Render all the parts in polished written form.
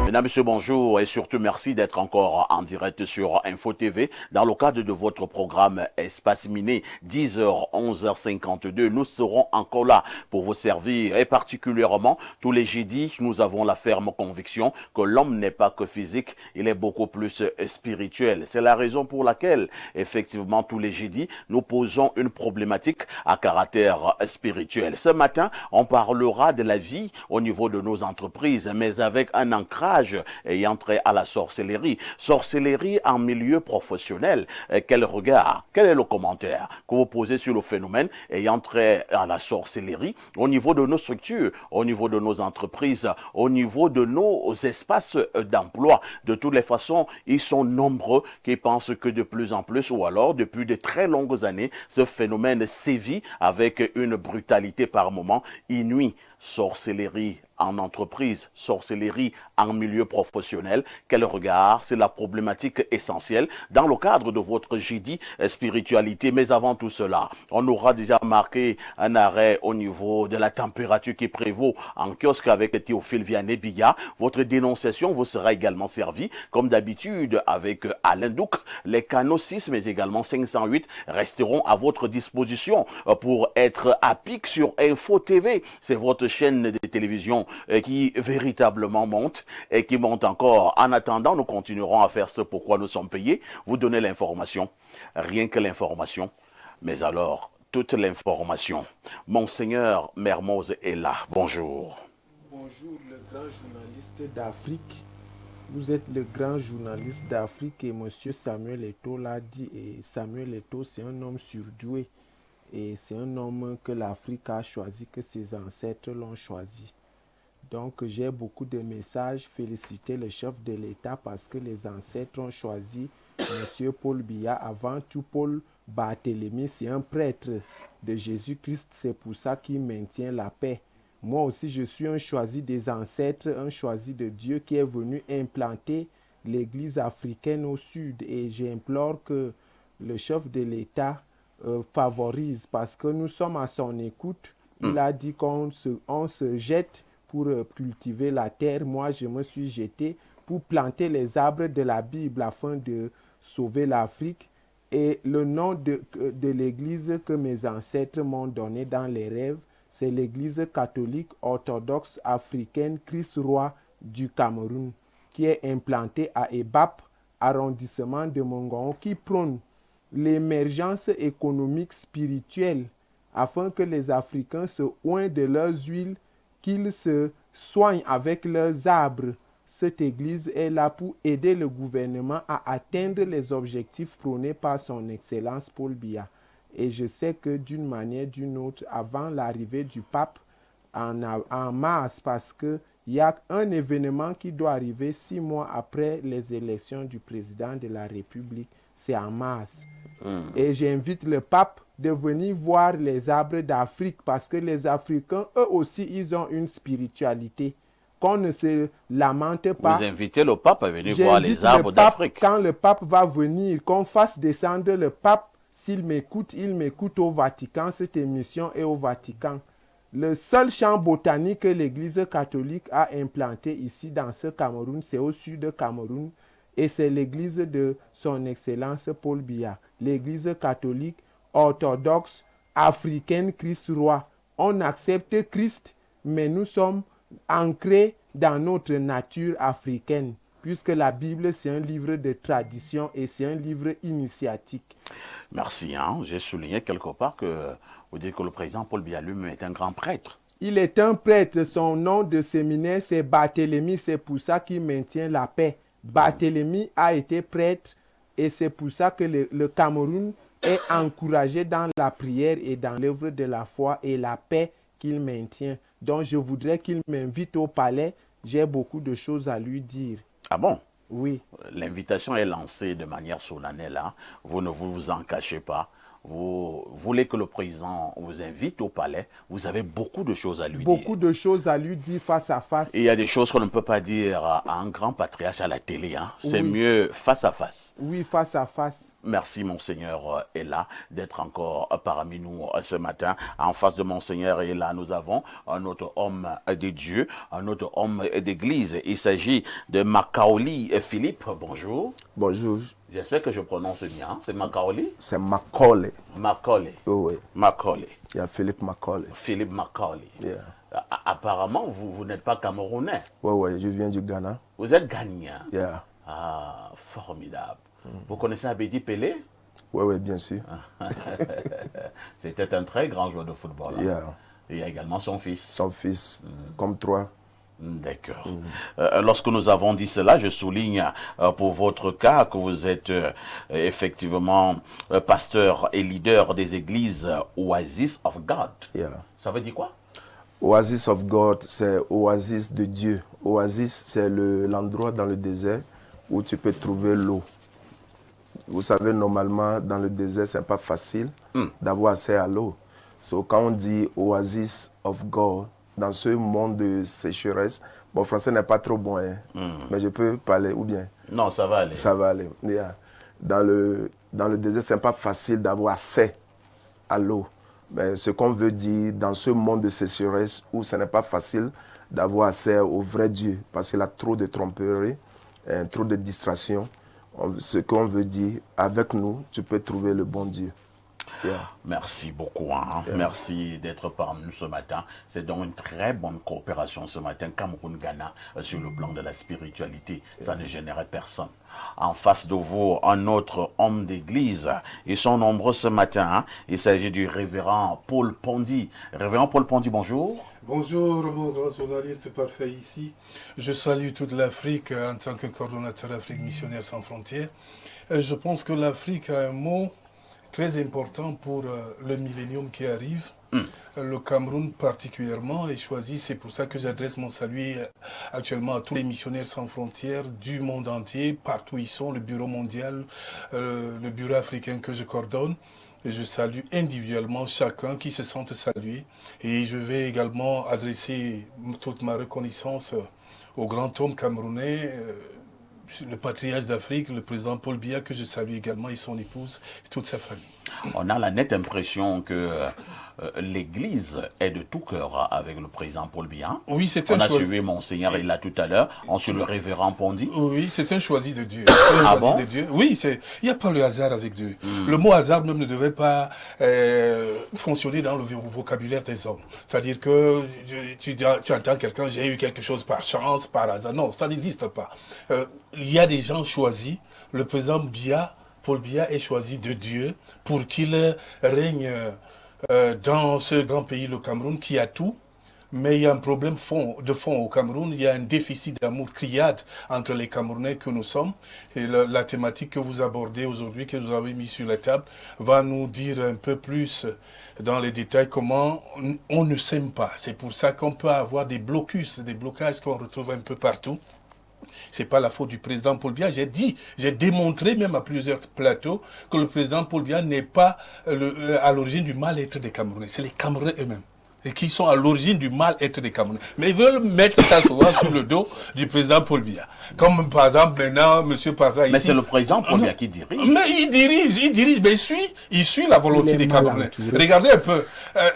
Mesdames, Messieurs, bonjour et surtout merci d'être encore en direct sur Info TV dans le cadre de votre programme Espace Miné, 10h, 11h52. Nous serons encore là pour vous servir et particulièrement tous les jeudis, nous avons la ferme conviction que l'homme n'est pas que physique, il est beaucoup plus spirituel. C'est la raison pour laquelle, effectivement, tous les jeudis, nous posons une problématique à caractère spirituel. Ce matin, on parlera de la vie au niveau de nos entreprises, mais avec un ancrage ayant trait à la sorcellerie. Sorcellerie en milieu professionnel. Quel regard, quel est le commentaire que vous posez sur le phénomène ayant trait à la sorcellerie au niveau de nos structures, au niveau de nos entreprises, au niveau de nos espaces d'emploi? De toutes les façons, ils sont nombreux qui pensent que de plus en plus, ou alors depuis de très longues années, ce phénomène sévit avec une brutalité par moment inouïe. Sorcellerie en entreprise, sorcellerie en milieu professionnel. Quel regard? C'est la problématique essentielle dans le cadre de votre jeudi spiritualité. Mais avant tout cela, on aura déjà marqué un arrêt au niveau de la température qui prévaut en kiosque avec Théophile Vianney-Biya. Votre dénonciation vous sera également servie, comme d'habitude, avec Alain Douc. Les canaux 6, mais également 508 resteront à votre disposition pour être à pic sur Info TV. C'est votre chaîne de télévision qui véritablement monte et qui monte encore. En attendant, nous continuerons à faire ce pourquoi nous sommes payés. Vous donnez l'information, rien que l'information, mais alors toute l'information. Monseigneur Mermoz est là. Bonjour. Bonjour, le grand journaliste d'Afrique. Vous êtes le grand journaliste d'Afrique et monsieur Samuel Eto'o l'a dit. Et Samuel Eto'o, c'est un homme surdoué. Et c'est un homme que l'Afrique a choisi, que ses ancêtres l'ont choisi. Donc j'ai beaucoup de messages, féliciter le chef de l'État parce que les ancêtres ont choisi M. Paul Biya. Avant tout, Paul Barthélemy, c'est un prêtre de Jésus-Christ, c'est pour ça qu'il maintient la paix. Moi aussi, je suis un choisi des ancêtres, un choisi de Dieu qui est venu implanter l'Église africaine au sud. Et j'implore que le chef de l'État favorise parce que nous sommes à son écoute. Il a dit qu'on se jette pour cultiver la terre. Moi, je me suis jeté pour planter les arbres de la Bible afin de sauver l'Afrique. Et le nom de l'église que mes ancêtres m'ont donné dans les rêves, c'est l'église catholique orthodoxe africaine Christ-Roi du Cameroun, qui est implantée à Ebap, arrondissement de Mongon, qui prône l'émergence économique spirituelle afin que les Africains se oignent de leurs huiles, qu'ils se soignent avec leurs arbres. Cette église est là pour aider le gouvernement à atteindre les objectifs prônés par son Excellence Paul Biya. Et je sais que d'une manière ou d'une autre, avant l'arrivée du pape en mars, parce qu'il y a un événement qui doit arriver 6 mois après les élections du président de la République, c'est en mars. Et j'invite le pape de venir voir les arbres d'Afrique parce que les Africains, eux aussi, ils ont une spiritualité. Qu'on ne se lamente pas. Vous invitez le pape à venir voir les arbres d'Afrique. Quand le pape va venir, qu'on fasse descendre le pape. S'il m'écoute, il m'écoute au Vatican. Cette émission est au Vatican. Le seul champ botanique que l'Église catholique a implanté ici dans ce Cameroun, c'est au sud de Cameroun. Et c'est l'église de son Excellence Paul Biya. L'église catholique orthodoxe africaine Christ-Roi. On accepte Christ, mais nous sommes ancrés dans notre nature africaine, puisque la Bible, c'est un livre de tradition et c'est un livre initiatique. Merci. J'ai souligné quelque part que vous dites que le président Paul Biya lui-même est un grand prêtre. Il est un prêtre. Son nom de séminaire, c'est Barthélemy. C'est pour ça qu'il maintient la paix. Barthélemy a été prêtre et c'est pour ça que le Cameroun est encouragé dans la prière et dans l'œuvre de la foi et la paix qu'il maintient. Donc je voudrais qu'il m'invite au palais. J'ai beaucoup de choses à lui dire. Ah bon? Oui. L'invitation est lancée de manière solennelle. Vous ne vous en cachez pas. vous voulez que le président vous invite au palais, vous avez beaucoup de choses à lui dire. Beaucoup de choses à lui dire face à face. Et il y a des choses qu'on ne peut pas dire à un grand patriarche à la télé. Hein. C'est mieux face à face. Oui, face à face. Merci, Monseigneur Ella, d'être encore parmi nous ce matin. En face de Monseigneur Ella, nous avons un autre homme de Dieu, un autre homme d'église. Il s'agit de Makaoli Philippe. Bonjour. Bonjour. J'espère que je prononce bien. C'est Makaoli? C'est Macaulay. Macaulay. Oui. Macaulay. Il y a Philippe Macaulay. Philippe Macaulay. Yeah. Apparemment, vous n'êtes pas camerounais. Oui, je viens du Ghana. Vous êtes ghanéen. Yeah. Ah, formidable. Vous connaissez Abedi Pelé? Oui, bien sûr. C'était un très grand joueur de football. Hein. Yeah. Et il y a également son fils. Son fils, comme toi. D'accord. Lorsque nous avons dit cela, je souligne pour votre cas que vous êtes effectivement pasteur et leader des églises Oasis of God. Yeah. Ça veut dire quoi? Oasis of God, c'est oasis de Dieu. Oasis, c'est l'endroit dans le désert où tu peux trouver l'eau. Vous savez, normalement, dans le désert, ce n'est pas facile d'avoir accès à l'eau. So, quand on dit Oasis of God, dans ce monde de sécheresse, mon français n'est pas trop bon, hein, mais je peux parler, ou bien? Non, ça va aller. Ça va aller. Yeah. Dans le désert, ce n'est pas facile d'avoir accès à l'eau. Mais ce qu'on veut dire, dans ce monde de sécheresse, où ce n'est pas facile d'avoir accès au vrai Dieu, parce qu'il y a trop de tromperies, trop de distractions, ce qu'on veut dire, avec nous, tu peux trouver le bon Dieu. Yeah. Merci beaucoup. Hein. Yeah. Merci d'être parmi nous ce matin. C'est donc une très bonne coopération ce matin, Cameroun-Ghana, sur le plan de la spiritualité. Ça ne générait personne. En face de vous, un autre homme d'église. Ils sont nombreux ce matin. Hein. Il s'agit du révérend Paul Pondy. Révérend Paul Pondy, bonjour. Bonjour, mon grand journaliste parfait ici. Je salue toute l'Afrique en tant que coordonnateur Afrique Missionnaire Sans Frontières. Je pense que l'Afrique a un mot très important pour le millénium qui arrive. Le Cameroun particulièrement est choisi. C'est pour ça que j'adresse mon salut actuellement à tous les missionnaires sans frontières du monde entier, partout où ils sont, le bureau mondial, le bureau africain que je coordonne. Et je salue individuellement chacun qui se sente salué. Et je vais également adresser toute ma reconnaissance au grand homme camerounais, le patriarche d'Afrique, le président Paul Biya, que je salue également, et son épouse, et toute sa famille. On a la nette impression que l'Église est de tout cœur avec le président Paul Biya. Oui, c'est un choix. On a suivi Monseigneur Ella tout à l'heure, on suit le révérend Pondy. Oui, c'est un choisi de Dieu. De Dieu. Oui, il n'y a pas le hasard avec Dieu. Le mot hasard même ne devait pas fonctionner dans le vocabulaire des hommes. C'est-à-dire que tu entends quelqu'un, j'ai eu quelque chose par chance, par hasard. Non, ça n'existe pas. Il y a des gens choisis. Le président Biya, Paul Biya, est choisi de Dieu pour qu'il règne dans ce grand pays, le Cameroun, qui a tout. Mais il y a un problème de fond au Cameroun. Il y a un déficit d'amour criade entre les Camerounais que nous sommes. Et la thématique que vous abordez aujourd'hui, que vous avez mis sur la table, va nous dire un peu plus dans les détails comment on ne s'aime pas. C'est pour ça qu'on peut avoir des blocus, des blocages qu'on retrouve un peu partout. C'est pas la faute du président Paul Biya. J'ai démontré même à plusieurs plateaux que le président Paul Biya n'est pas à l'origine du mal-être des Camerounais. C'est les Camerounais eux-mêmes. Et qui sont à l'origine du mal-être des Camerounais. Mais ils veulent mettre ça souvent sur le dos du président Paul Biya. Comme par exemple maintenant, M. Parza ici. Mais c'est le président Paul Biya qui dirige. Mais il dirige, mais il suit la volonté des Camerounais. Regardez un peu,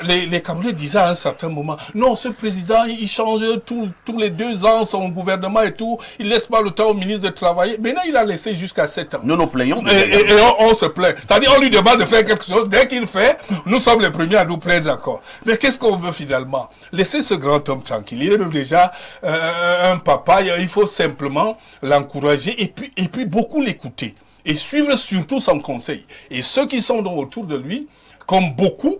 les Camerounais disaient à un certain moment, non, ce président, il change tous les 2 ans son gouvernement et tout, il laisse pas le temps au ministre de travailler. Maintenant, il a laissé jusqu'à 7 ans. Nous nous plaignons. Et on se plaint. C'est-à-dire, on lui demande de faire quelque chose. Dès qu'il fait, nous sommes les premiers à nous plaindre d'accord. Mais qu'est-ce qu'on veut finalement? Laisser ce grand homme tranquille. Il est déjà un papa. Il faut simplement l'encourager et puis beaucoup l'écouter. Et suivre surtout son conseil. Et ceux qui sont autour de lui, comme beaucoup,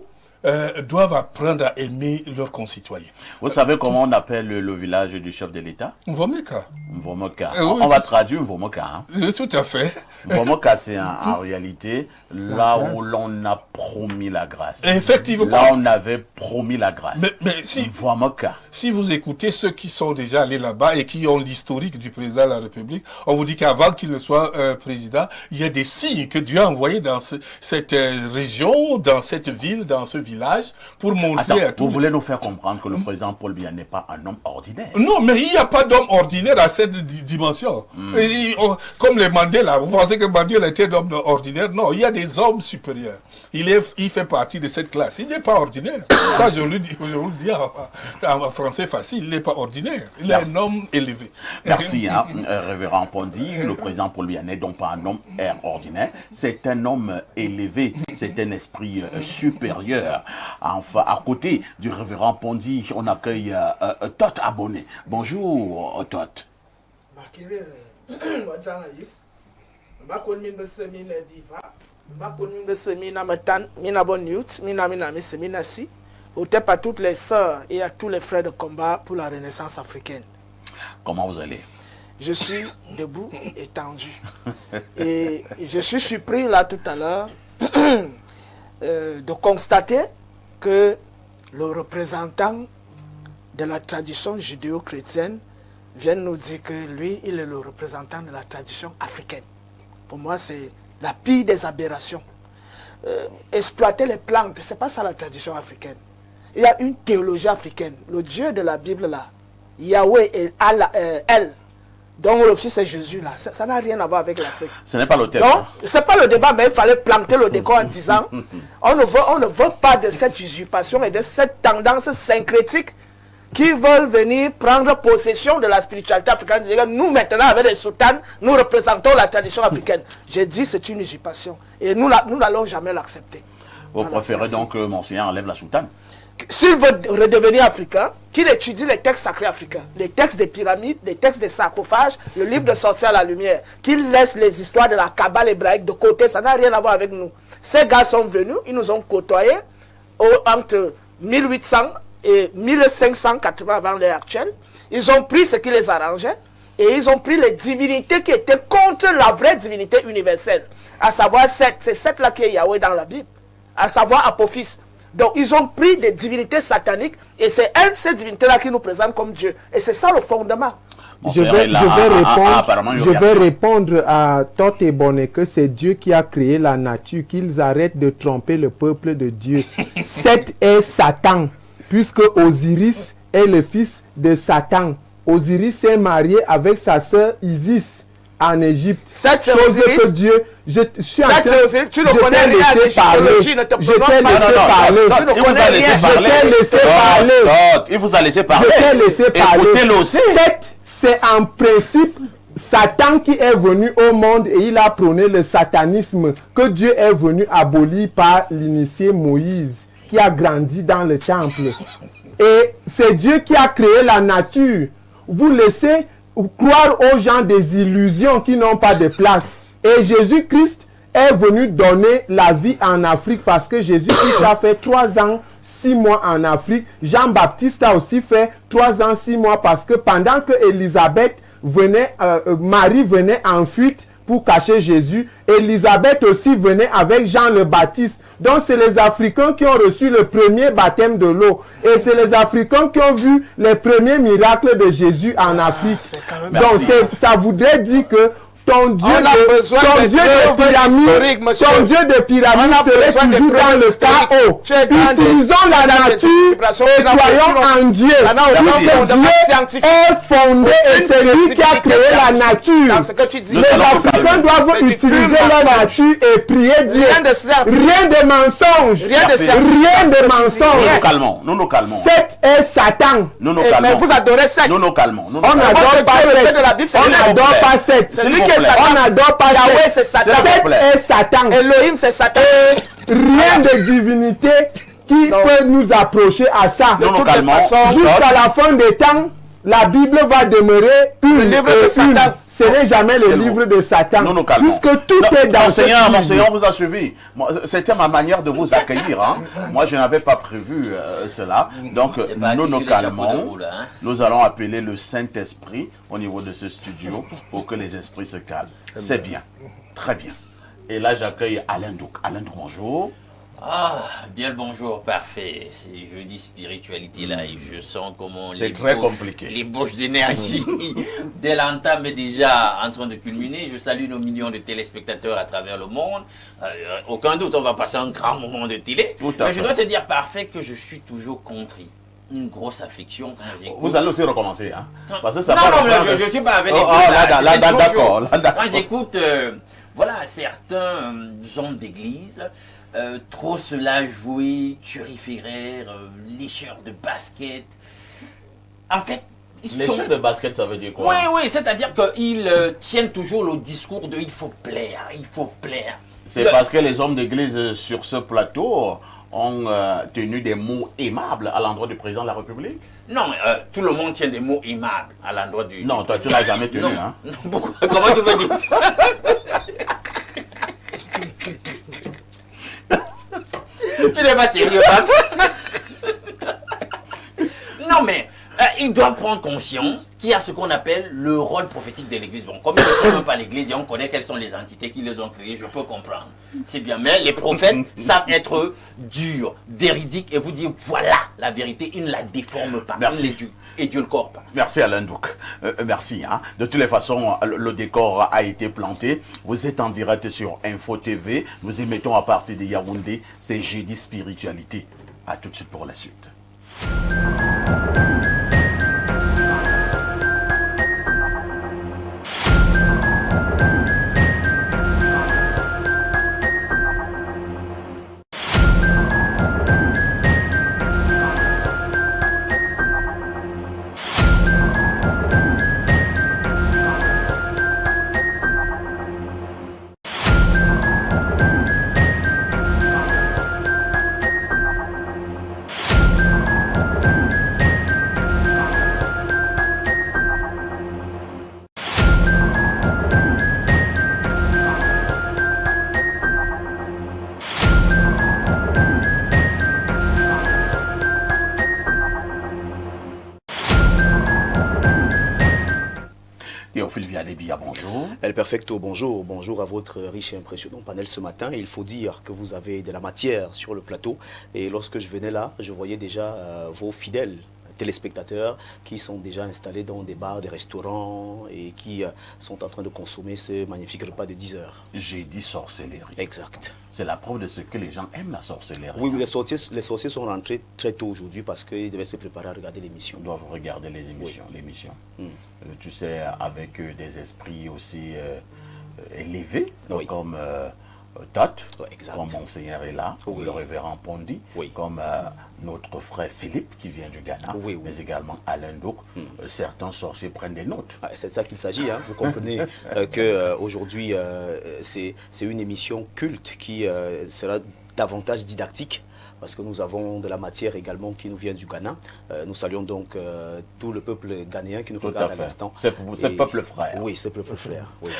doivent apprendre à aimer leurs concitoyens. Vous savez comment on appelle le village du chef de l'État? Mvomoka. Mvomoka. Oui, On va traduire Mvomoka. Hein? Tout à fait. Mvomoka, c'est en réalité là où l'on a promis la grâce. Effectivement. Là on avait promis la grâce. Mais si vous écoutez ceux qui sont déjà allés là-bas et qui ont l'historique du président de la République, on vous dit qu'avant qu'il ne soit président, il y a des signes que Dieu a envoyés dans cette région, dans cette ville, dans ce village, pour montrer à tous. Vous voulez nous faire comprendre que le président Paul Biya n'est pas un homme ordinaire? Non, mais il n'y a pas d'homme ordinaire à cette dimension. Comme les Mandela, vous pensez que Mandela était un homme ordinaire? Non, il y a des hommes supérieurs. Il fait partie de cette classe. Il n'est pas ordinaire. Ça, je vous le dis en français facile, il n'est pas ordinaire. Il est un homme élevé. Merci, hein, révérend Pondi. Le président Paul Biya n'est donc pas un homme ordinaire. C'est un homme élevé. C'est un esprit supérieur. Enfin, à côté du révérend Pondi, on accueille Tot Abonné. Bonjour, Tot. à toutes les sœurs et à tous les frères de combat pour la renaissance africaine. Comment vous allez? Je suis debout et tendu. Et je suis surpris là tout à l'heure de constater que le représentant de la tradition judéo-chrétienne vient nous dire que lui, il est le représentant de la tradition africaine. Pour moi, c'est la pire des aberrations. Exploiter les plantes, ce n'est pas ça la tradition africaine. Il y a une théologie africaine. Le Dieu de la Bible là, Yahweh et El, dont le fils c'est Jésus là, ça n'a rien à voir avec l'Afrique. Ce n'est pas le thème. Donc, ce n'est pas le débat, mais il fallait planter le décor en disant on ne veut pas de cette usurpation et de cette tendance syncrétique qui veulent venir prendre possession de la spiritualité africaine. Nous maintenant avec les soutanes, nous représentons la tradition africaine. J'ai dit c'est une usurpation et nous n'allons jamais l'accepter. Vous préférez donc que Monseigneur enlève la soutane? S'il veut redevenir africain, qu'il étudie les textes sacrés africains, les textes des pyramides, les textes des sarcophages, le livre de Sortir à la lumière, qu'il laisse les histoires de la Kabbale hébraïque de côté, ça n'a rien à voir avec nous. Ces gars sont venus, ils nous ont côtoyés entre 1800 et 1580 avant l'ère actuelle. Ils ont pris ce qui les arrangeait et ils ont pris les divinités qui étaient contre la vraie divinité universelle, à savoir Seth, c'est Seth là qui est Yahweh dans la Bible, à savoir Apophis. Donc, ils ont pris des divinités sataniques et c'est elles, ces divinités-là, qui nous présentent comme Dieu. Et c'est ça le fondement. Je vais répondre à Tot et Bonnet que c'est Dieu qui a créé la nature, qu'ils arrêtent de tromper le peuple de Dieu. Seth est Satan, puisque Osiris est le fils de Satan. Osiris est marié avec sa sœur Isis en Égypte. Seth, c'est Osiris. Que Dieu... Je suis en train... Tu ne connais rien à l'égyptologie, ne te prononce pas. Tu ne connais rien. Je t'ai laissé parler. Il vous a laissé parler. Je t'ai laissé parler. Écoutez-le aussi. C'est en principe Satan qui est venu au monde et il a prôné le satanisme que Dieu est venu abolir par l'initié Moïse qui a grandi dans le temple. Et c'est Dieu qui a créé la nature. Vous laissez croire aux gens des illusions qui n'ont pas de place. Et Jésus-Christ est venu donner la vie en Afrique parce que Jésus-Christ a fait 3 ans, 6 mois en Afrique. Jean-Baptiste a aussi fait 3 ans, 6 mois parce que pendant que Marie venait en fuite pour cacher Jésus, Élisabeth aussi venait avec Jean le Baptiste. Donc c'est les Africains qui ont reçu le premier baptême de l'eau. Et c'est les Africains qui ont vu les premiers miracles de Jésus en Afrique. Donc ça voudrait dire que ton Dieu de pyramide serait toujours dans le chaos. Utilisons la nature et croyons en Dieu. Dieu est fondé et c'est lui qui a créé la nature. Les Africains doivent utiliser leur nature et prier Dieu. Rien de mensonge. Rien de mensonge. Nous nous calmons. Seth est Satan. Mais vous adorez Seth. Nous nous calmons. On n'adore pas Seth. Celui qui est Satan. On n'adore pas Yahweh, c'est Satan. Seth est Satan. Elohim, c'est Satan. Rien de divinité qui peut nous approcher à ça. De toutes les façons, jusqu'à la fin des temps, la Bible va demeurer une. ce n'est jamais le livre de Satan. Non, non, calmons. Puisque tout est dans ce livre. Monseigneur vous a suivi. C'était ma manière de vous accueillir. Hein. Moi, je n'avais pas prévu cela. Donc, nous nous calmons. Hein. Nous allons appeler le Saint-Esprit au niveau de ce studio pour que les esprits se calment. C'est bien. Très bien. Et là, j'accueille Alain Douk. Alain Douk, bonjour. Ah, bien le bonjour, parfait. C'est jeudi spiritualité là et je sens comment c'est très compliqué. Les bouches d'énergie dès l'entame est déjà en train de culminer. Je salue nos millions de téléspectateurs à travers le monde. Aucun doute, on va passer un grand moment de télé. Mais je dois te dire, parfait, que je suis toujours contrit. Une grosse affliction quand j'écoute. Vous allez aussi recommencer, hein? Parce que ça non, je ne suis pas avec les d'accord. Quand j'écoute, voilà, certains hommes d'église, trop cela jouer, turiféraire, lécheurs de basket. En fait, lécheurs de basket, ça veut dire quoi? Oui, c'est-à-dire qu'ils tiennent toujours le discours de il faut plaire, il faut plaire. C'est parce que les hommes d'église sur ce plateau ont tenu des mots aimables à l'endroit du président de la République? Non, tout le monde tient des mots aimables à l'endroit du... Non, toi, tu ne l'as jamais tenu, non. Hein? Pourquoi? Comment tu peux dire ça? Tu n'es pas sérieux, papa? Non, mais ils doivent prendre conscience qu'il y a ce qu'on appelle le rôle prophétique de l'Église. Bon, comme ils ne sont même pas l'Église et on connaît quelles sont les entités qui les ont créées, je peux comprendre. C'est bien, mais les prophètes savent être durs, véridiques et vous dire voilà la vérité, ils ne la déforment pas. Merci. Ils ne édulcorent pas. Merci Alain Douk. Merci. Hein. De toutes les façons, le décor a été planté. Vous êtes en direct sur Info TV. Nous émettons à partir de Yaoundé. C'est Jeudi Spiritualité. À tout de suite pour la suite. Théophile Viadébia, bonjour. El Perfecto, bonjour. Bonjour à votre riche et impressionnant panel ce matin. Il faut dire que vous avez de la matière sur le plateau. Et lorsque je venais là, je voyais déjà vos fidèles téléspectateurs qui sont déjà installés dans des bars, des restaurants et qui sont en train de consommer ce magnifique repas de 10 heures. J'ai dit sorcellerie. Exact. C'est la preuve de ce que les gens aiment, la sorcellerie. Oui, les sorciers sont rentrés très tôt aujourd'hui parce qu'ils devaient se préparer à regarder l'émission. Ils doivent regarder les émissions. Oui. L'émission. Tu sais, avec des esprits aussi élevés, oui. Comme Tot, Oui, exact. comme Monseigneur est là, Oui. le révérend Pondi, Oui. comme notre frère Philippe qui vient du Ghana, Oui, oui. mais également Alain Douk. Certains sorciers prennent des notes. Ah, c'est de ça qu'il s'agit. Hein. Vous comprenez qu'aujourd'hui, c'est une émission culte qui sera davantage didactique. Parce que nous avons de la matière également qui nous vient du Ghana. Nous saluons donc tout le peuple ghanéen qui nous regarde à l'instant. C'est peuple frère. Oui, c'est peuple frère. Oui.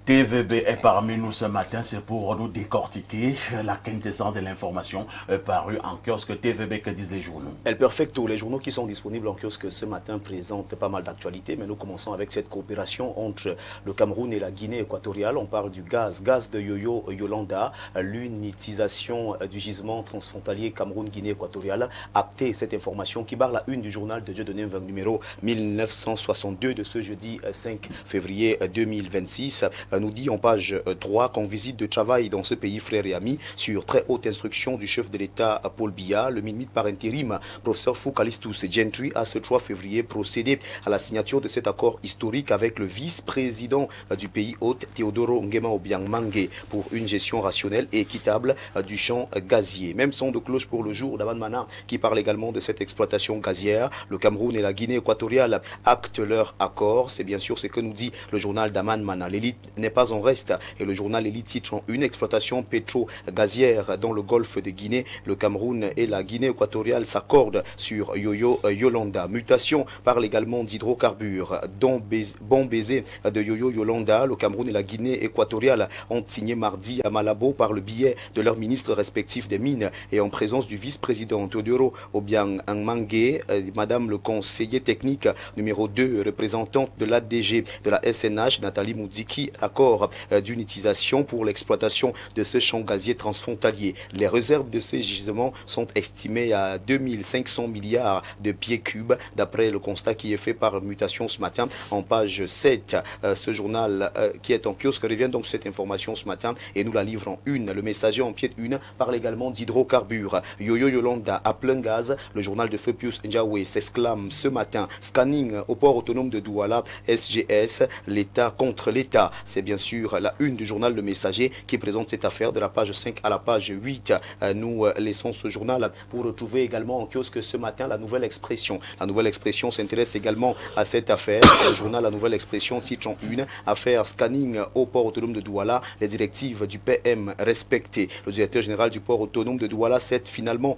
TVB est parmi nous ce matin, c'est pour nous décortiquer la quintessence de l'information parue en kiosque. TVB, que disent les journaux? El Perfecto, les journaux qui sont disponibles en kiosque ce matin présentent pas mal d'actualités, mais nous commençons avec cette coopération entre le Cameroun et la Guinée équatoriale. On parle du gaz de Yoyo Yolanda, l'unitisation du gisement transfrontalier Cameroun-Guinée équatoriale. Actée cette information qui barre la une du journal de Dieudonné Mvang numéro 1962 de ce jeudi 5 février 2026. Nous dit en page 3 qu'en visite de travail dans ce pays frère et ami, sur très haute instruction du chef de l'État Paul Biya, le ministre par intérim, professeur Foucalistus Gentry, a ce 3 février procédé à la signature de cet accord historique avec le vice-président du pays hôte, Théodoro Nguema Obiang Mangue, pour une gestion rationnelle et équitable du champ gazier. Même son de cloche pour le jour d'Aman Mana qui parle également de cette exploitation gazière. Le Cameroun et la Guinée équatoriale actent leur accord. C'est bien sûr ce que nous dit le journal d'Aman Mana. L'élite n'est pas en reste et le journal Élite titre en une exploitation pétro-gazière dans le golfe de Guinée. Le Cameroun et la Guinée équatoriale s'accordent sur Yoyo Yolanda. Mutation parle également d'hydrocarbures. Bon baiser de Yoyo Yolanda. Le Cameroun et la Guinée équatoriale ont signé mardi à Malabo par le biais de leurs ministres respectifs des mines et en présence du vice-président Teodoro Obiang Mangé, madame le conseiller technique numéro 2, représentante de l'ADG de la SNH, Nathalie Moudiki, accord d'unitisation pour l'exploitation de ce champ gazier transfrontalier. Les réserves de ces gisements sont estimées à 2500 milliards de pieds cubes, d'après le constat qui est fait par Mutation ce matin en page 7. Ce journal qui est en kiosque revient donc sur cette information ce matin et nous la livre en une. Le Messager en pied de une parle également d'hydrocarbures. Yoyo Yolanda à plein gaz. Le journal de Feu Pius Ndiawe s'exclame ce matin. Scanning au port autonome de Douala, SGS, l'État contre l'État. C'est bien sûr la une du journal Le Messager qui présente cette affaire de la page 5 à la page 8. Nous laissons ce journal pour retrouver également en kiosque ce matin la Nouvelle Expression. La Nouvelle Expression s'intéresse également à cette affaire. Le journal La Nouvelle Expression titre en une affaire scanning au port autonome de Douala, les directives du PM respectées. Le directeur général du port autonome de Douala s'est finalement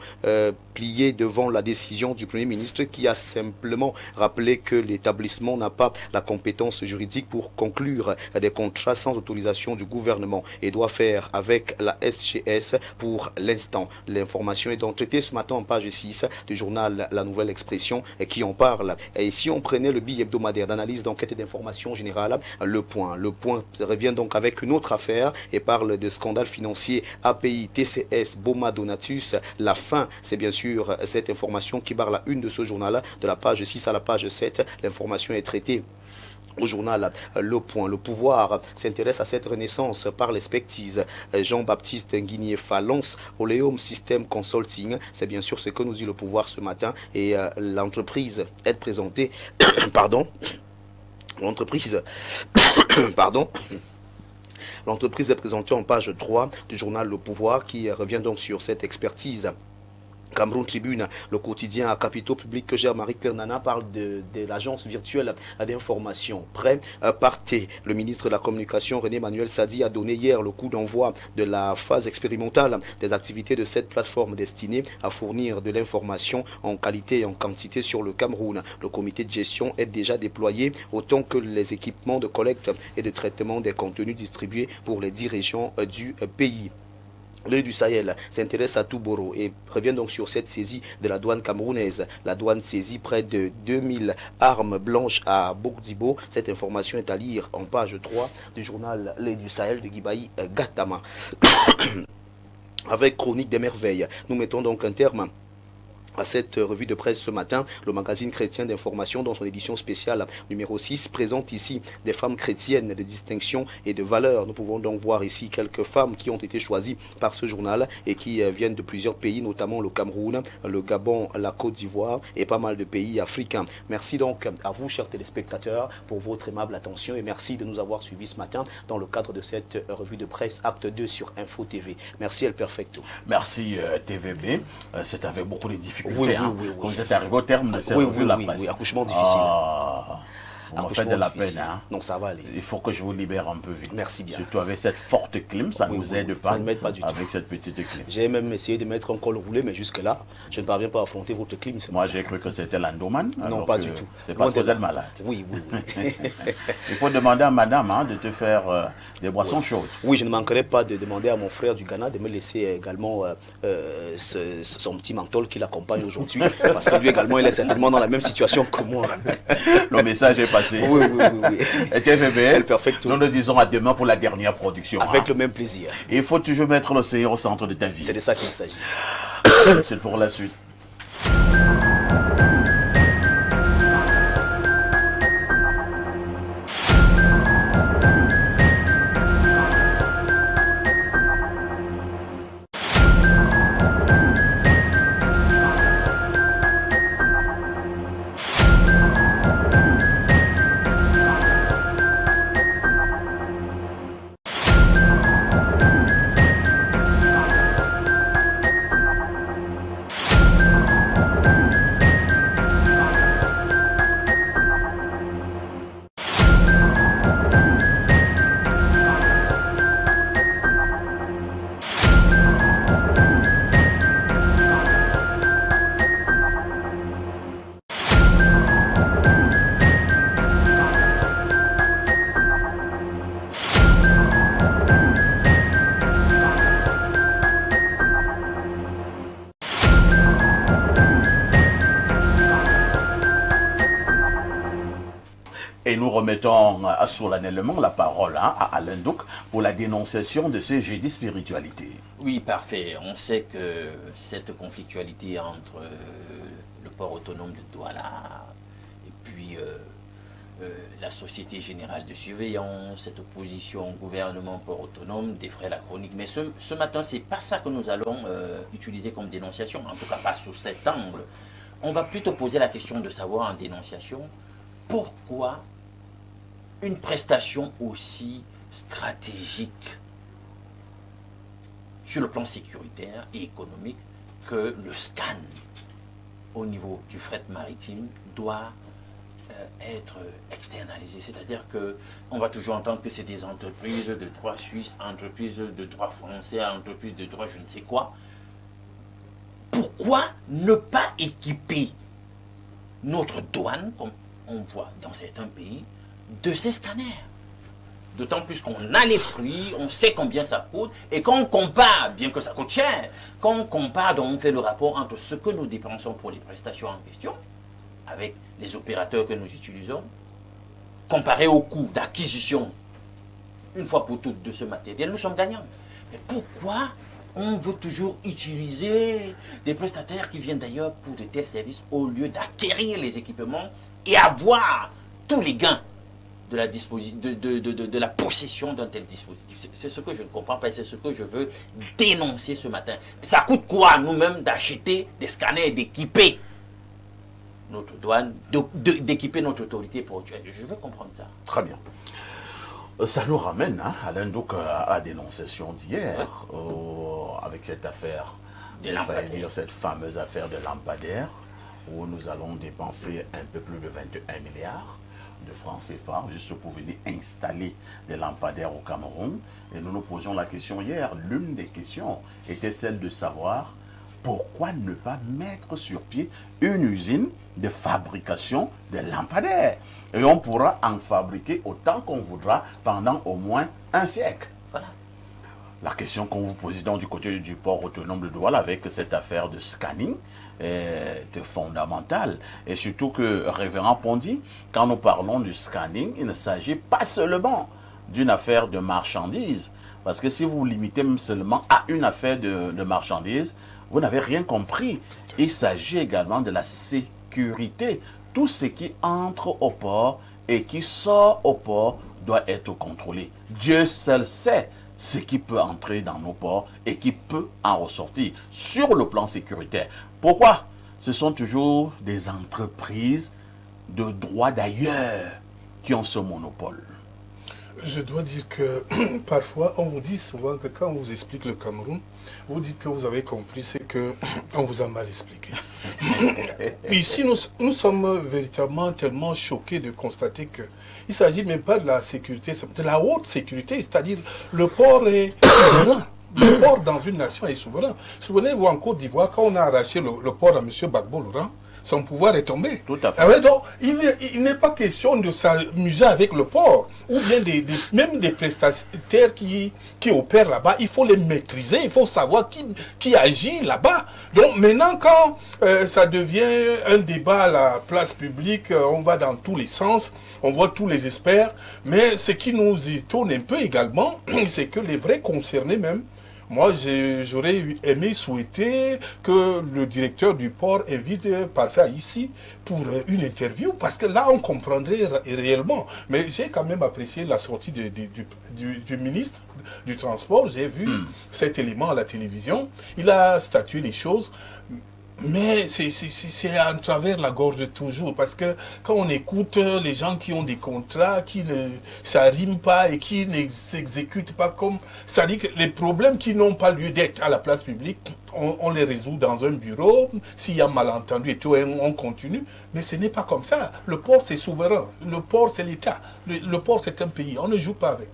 plié devant la décision du Premier ministre qui a simplement rappelé que l'établissement n'a pas la compétence juridique pour conclure des contrats sans autorisation du gouvernement et doit faire avec la SGS pour l'instant. L'information est donc traitée ce matin en page 6 du journal La Nouvelle Expression qui en parle. Et si on prenait le billet hebdomadaire d'analyse, d'enquête et d'information générale, Le Point revient donc avec une autre affaire et parle de scandale financier API, TCS, Boma Donatus. La fin, c'est bien sûr cette information qui barre la une de ce journal de la page 6 à la page 7. L'information est traitée au journal Le Point. Le Pouvoir s'intéresse à cette renaissance par l'expertise. Jean-Baptiste Nguinier Falance, Oleum System Consulting, c'est bien sûr ce que nous dit Le Pouvoir ce matin. Et l'entreprise est présentée, l'entreprise est présentée en page 3 du journal Le Pouvoir qui revient donc sur cette expertise. Cameroun Tribune, le quotidien à capitaux publics que gère Marie-Claire Nana, parle de l'agence virtuelle d'information. Prêt, partez. Le ministre de la Communication, René Manuel Sadi, a donné hier le coup d'envoi de la phase expérimentale des activités de cette plateforme destinée à fournir de l'information en qualité et en quantité sur le Cameroun. Le comité de gestion est déjà déployé, autant que les équipements de collecte et de traitement des contenus distribués pour les 10 régions du pays. L'œil du Sahel s'intéresse à Touboro et revient donc sur cette saisie de la douane camerounaise. La douane saisit près de 2000 armes blanches à Bourdibo. Cette information est à lire en page 3 du journal L'œil du Sahel de Guibaï Gatama. Avec Chronique des Merveilles, nous mettons donc un terme à cette revue de presse ce matin. Le magazine chrétien d'information, dans son édition spéciale numéro 6, présente ici des femmes chrétiennes de distinction et de valeur. Nous pouvons donc voir ici quelques femmes qui ont été choisies par ce journal et qui viennent de plusieurs pays, notamment le Cameroun, le Gabon, la Côte d'Ivoire et pas mal de pays africains. Merci donc à vous, chers téléspectateurs, pour votre aimable attention et merci de nous avoir suivis ce matin dans le cadre de cette revue de presse Acte 2 sur Info TV. Merci El Perfecto. Merci TVB. C'est avec beaucoup de difficultés. Oui. Quand vous êtes arrivé au terme de cette revue de la presse. Oui, accouchement difficile. On m'a fait de la peine. Hein. Non, ça va aller. Il faut que je vous libère un peu vite. Merci bien. Surtout avec cette forte clim, ça ne nous aide pas. Ça ne m'aide pas du tout. Avec cette petite clim. J'ai même essayé de mettre un col roulé, mais jusque-là, je ne parviens pas à affronter votre clim. Moi, j'ai cru que c'était l'endoman. Non, pas du tout. C'est parce que vous êtes malade. Oui. Il faut demander à madame de te faire des boissons chaudes. Oui, je ne manquerai pas de demander à mon frère du Ghana de me laisser également son petit menthol qui l'accompagne aujourd'hui. Parce que lui également, il est certainement dans la même situation que moi. Le message est passé. Oui. Et TVBL, Perfecto. nous le disons à demain pour la dernière production. Avec le même plaisir. Il faut toujours mettre l'océan au centre de ta vie. C'est de ça qu'il s'agit. C'est pour la suite. remettons solennellement la parole à Alain Douc pour la dénonciation de ce jeudi spiritualité. Oui, parfait. On sait que cette conflictualité entre le port autonome de Douala et puis la Société Générale de Surveillance, cette opposition au gouvernement port autonome défraie la chronique. Mais ce matin, ce n'est pas ça que nous allons utiliser comme dénonciation, en tout cas pas sous cet angle. On va plutôt poser la question de savoir en dénonciation pourquoi une prestation aussi stratégique sur le plan sécuritaire et économique que le scan au niveau du fret maritime doit être externalisé. C'est-à-dire qu'on va toujours entendre que c'est des entreprises de droit suisse, entreprises de droit français, entreprises de droit je ne sais quoi. Pourquoi ne pas équiper notre douane, comme on voit dans certains pays, de ces scanners? D'autant plus qu'on a les prix, on sait combien ça coûte, et quand on compare, bien que ça coûte cher, quand on compare, donc on fait le rapport entre ce que nous dépensons pour les prestations en question, avec les opérateurs que nous utilisons, comparé au coût d'acquisition, une fois pour toutes, de ce matériel, nous sommes gagnants. Mais pourquoi on veut toujours utiliser des prestataires qui viennent d'ailleurs pour de tels services au lieu d'acquérir les équipements et avoir tous les gains de la possession d'un tel dispositif? C'est ce que je ne comprends pas et c'est ce que je veux dénoncer ce matin. Ça coûte quoi nous-mêmes d'acheter des scanners et d'équiper notre douane, d'équiper notre autorité portuaire? Je veux comprendre ça. Très bien. Ça nous ramène, Alain, donc, à la dénonciation d'hier, avec cette affaire, cette fameuse affaire de lampadaire, où nous allons dépenser un peu plus de 21 milliards de francs CFA, juste pour venir installer des lampadaires au Cameroun. Et nous nous posions la question hier. L'une des questions était celle de savoir pourquoi ne pas mettre sur pied une usine de fabrication de lampadaires. Et on pourra en fabriquer autant qu'on voudra pendant au moins un siècle. Voilà. La question qu'on vous pose donc du côté du port autonome de Douala avec cette affaire de scanning est fondamentale. Et surtout que, révérend Pondy, quand nous parlons du scanning, il ne s'agit pas seulement d'une affaire de marchandises. Parce que si vous vous limitez même seulement à une affaire de marchandises, vous n'avez rien compris. Il s'agit également de la sécurité. Tout ce qui entre au port et qui sort au port doit être contrôlé. Dieu seul sait ce qui peut entrer dans nos ports et qui peut en ressortir sur le plan sécuritaire. Pourquoi? Ce sont toujours des entreprises de droit d'ailleurs qui ont ce monopole. Je dois dire que parfois, on vous dit souvent que quand on vous explique le Cameroun, vous dites que vous avez compris, c'est qu'on vous a mal expliqué. Ici, nous sommes véritablement tellement choqués de constater qu'il ne s'agit même pas de la sécurité, de la haute sécurité, c'est-à-dire le port est souverain. Le port dans une nation est souverain. Souvenez-vous en Côte d'Ivoire, quand on a arraché le port à M. Gbagbo Laurent, son pouvoir est tombé. Tout à fait. Ah ouais, donc, il n'est pas question de s'amuser avec le port, ou bien même des prestataires qui opèrent là-bas. Il faut les maîtriser, il faut savoir qui agit là-bas. Donc maintenant, quand ça devient un débat à la place publique, on va dans tous les sens, on voit tous les experts, mais ce qui nous étonne un peu également, c'est que les vrais concernés même, moi, j'aurais aimé souhaiter que le directeur du port invite Parfait ici pour une interview, parce que là, on comprendrait réellement. Mais j'ai quand même apprécié la sortie du ministre du Transport. J'ai vu cet élément à la télévision. Il a statué les choses. Mais c'est à travers la gorge toujours, parce que quand on écoute les gens qui ont des contrats, ça rime pas et qui ne s'exécutent pas comme... Ça dit que les problèmes qui n'ont pas lieu d'être à la place publique, on les résout dans un bureau, s'il y a malentendu et tout, on continue. Mais ce n'est pas comme ça. Le port, c'est souverain. Le port, c'est l'État. Le port, c'est un pays. On ne joue pas avec.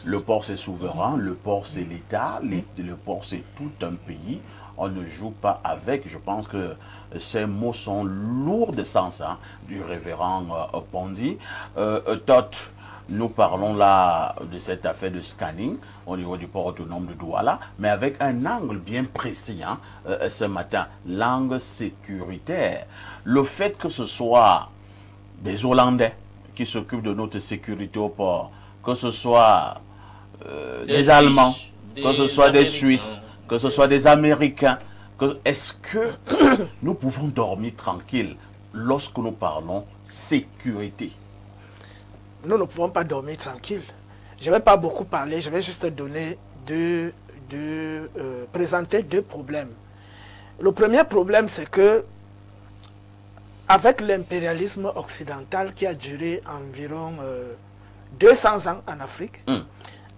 Le port, c'est souverain. Le port, c'est l'État. Le port, c'est tout un pays. On ne joue pas avec. Je pense que ces mots sont lourds de sens, du révérend Pondy. Tot, nous parlons là de cette affaire de scanning au niveau du port autonome de Douala, mais avec un angle bien précis ce matin, l'angle sécuritaire. Le fait que ce soit des Hollandais qui s'occupent de notre sécurité au port, que ce soit des Allemands, que ce soit des Suisses, que ce soit des Américains, est-ce que nous pouvons dormir tranquille lorsque nous parlons sécurité? Nous ne pouvons pas dormir tranquille. Je ne vais pas beaucoup parler, je vais juste donner présenter deux problèmes. Le premier problème, c'est que avec l'impérialisme occidental qui a duré environ 200 ans en Afrique,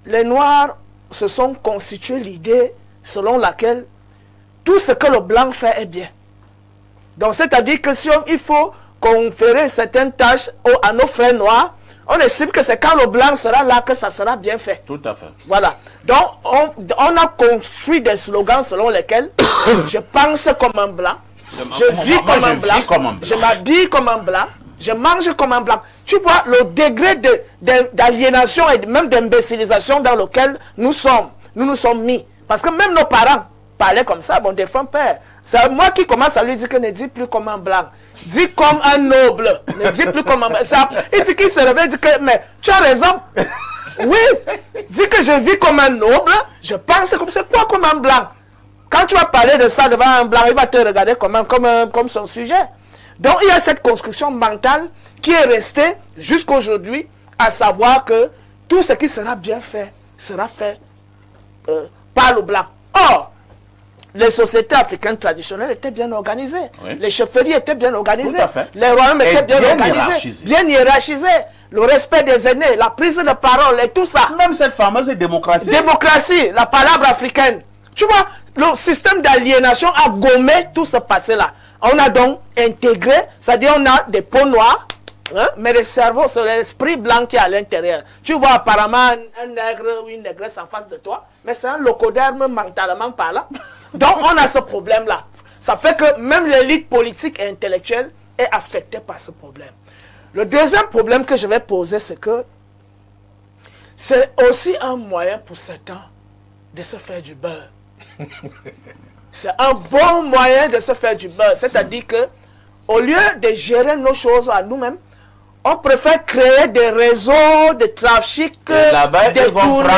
les Noirs se sont constitués l'idée selon laquelle tout ce que le blanc fait est bien. Donc, c'est-à-dire que si il faut conférer certaines tâches à nos frères noirs, on estime que c'est quand le blanc sera là que ça sera bien fait. Tout à fait. Voilà. Donc, on a construit des slogans selon lesquels je pense comme un blanc, je vis comme un blanc, je m'habille comme un blanc, je mange comme un blanc. Tu vois le degré d'aliénation et même d'imbécilisation dans lequel nous nous sommes mis. Parce que même nos parents parlaient comme ça, mon défunt père. C'est moi qui commence à lui dire que ne dis plus comme un blanc. Dis comme un noble. Ne dis plus comme un blanc. Il dit qu'il se réveille, il dit que, mais tu as raison. Oui. Dis que je vis comme un noble. Je pense comme c'est quoi comme un blanc. Quand tu vas parler de ça devant un blanc, il va te regarder comme son sujet. Donc il y a cette construction mentale qui est restée jusqu'aujourd'hui, à savoir que tout ce qui sera bien fait sera fait par le blanc. Or, les sociétés africaines traditionnelles étaient bien organisées. Oui. Les chefferies étaient bien organisées. Les royaumes étaient bien organisés, bien hiérarchisés. Le respect des aînés, la prise de parole et tout ça. Même cette fameuse démocratie. Démocratie, la palabre africaine. Tu vois, le système d'aliénation a gommé tout ce passé-là. On a donc intégré, c'est-à-dire on a des peaux noires, hein, mais le cerveau, c'est l'esprit blanc qui est à l'intérieur. Tu vois apparemment un nègre ou une négresse en face de toi, mais c'est un locoderme mentalement parlant. Donc on a ce problème-là. Ça fait que même l'élite politique et intellectuelle est affectée par ce problème. Le deuxième problème que je vais poser, c'est que c'est aussi un moyen pour certains de se faire du beurre. C'est un bon moyen de se faire du beurre. C'est-à-dire que au lieu de gérer nos choses à nous-mêmes, on préfère créer des réseaux de trafic détournés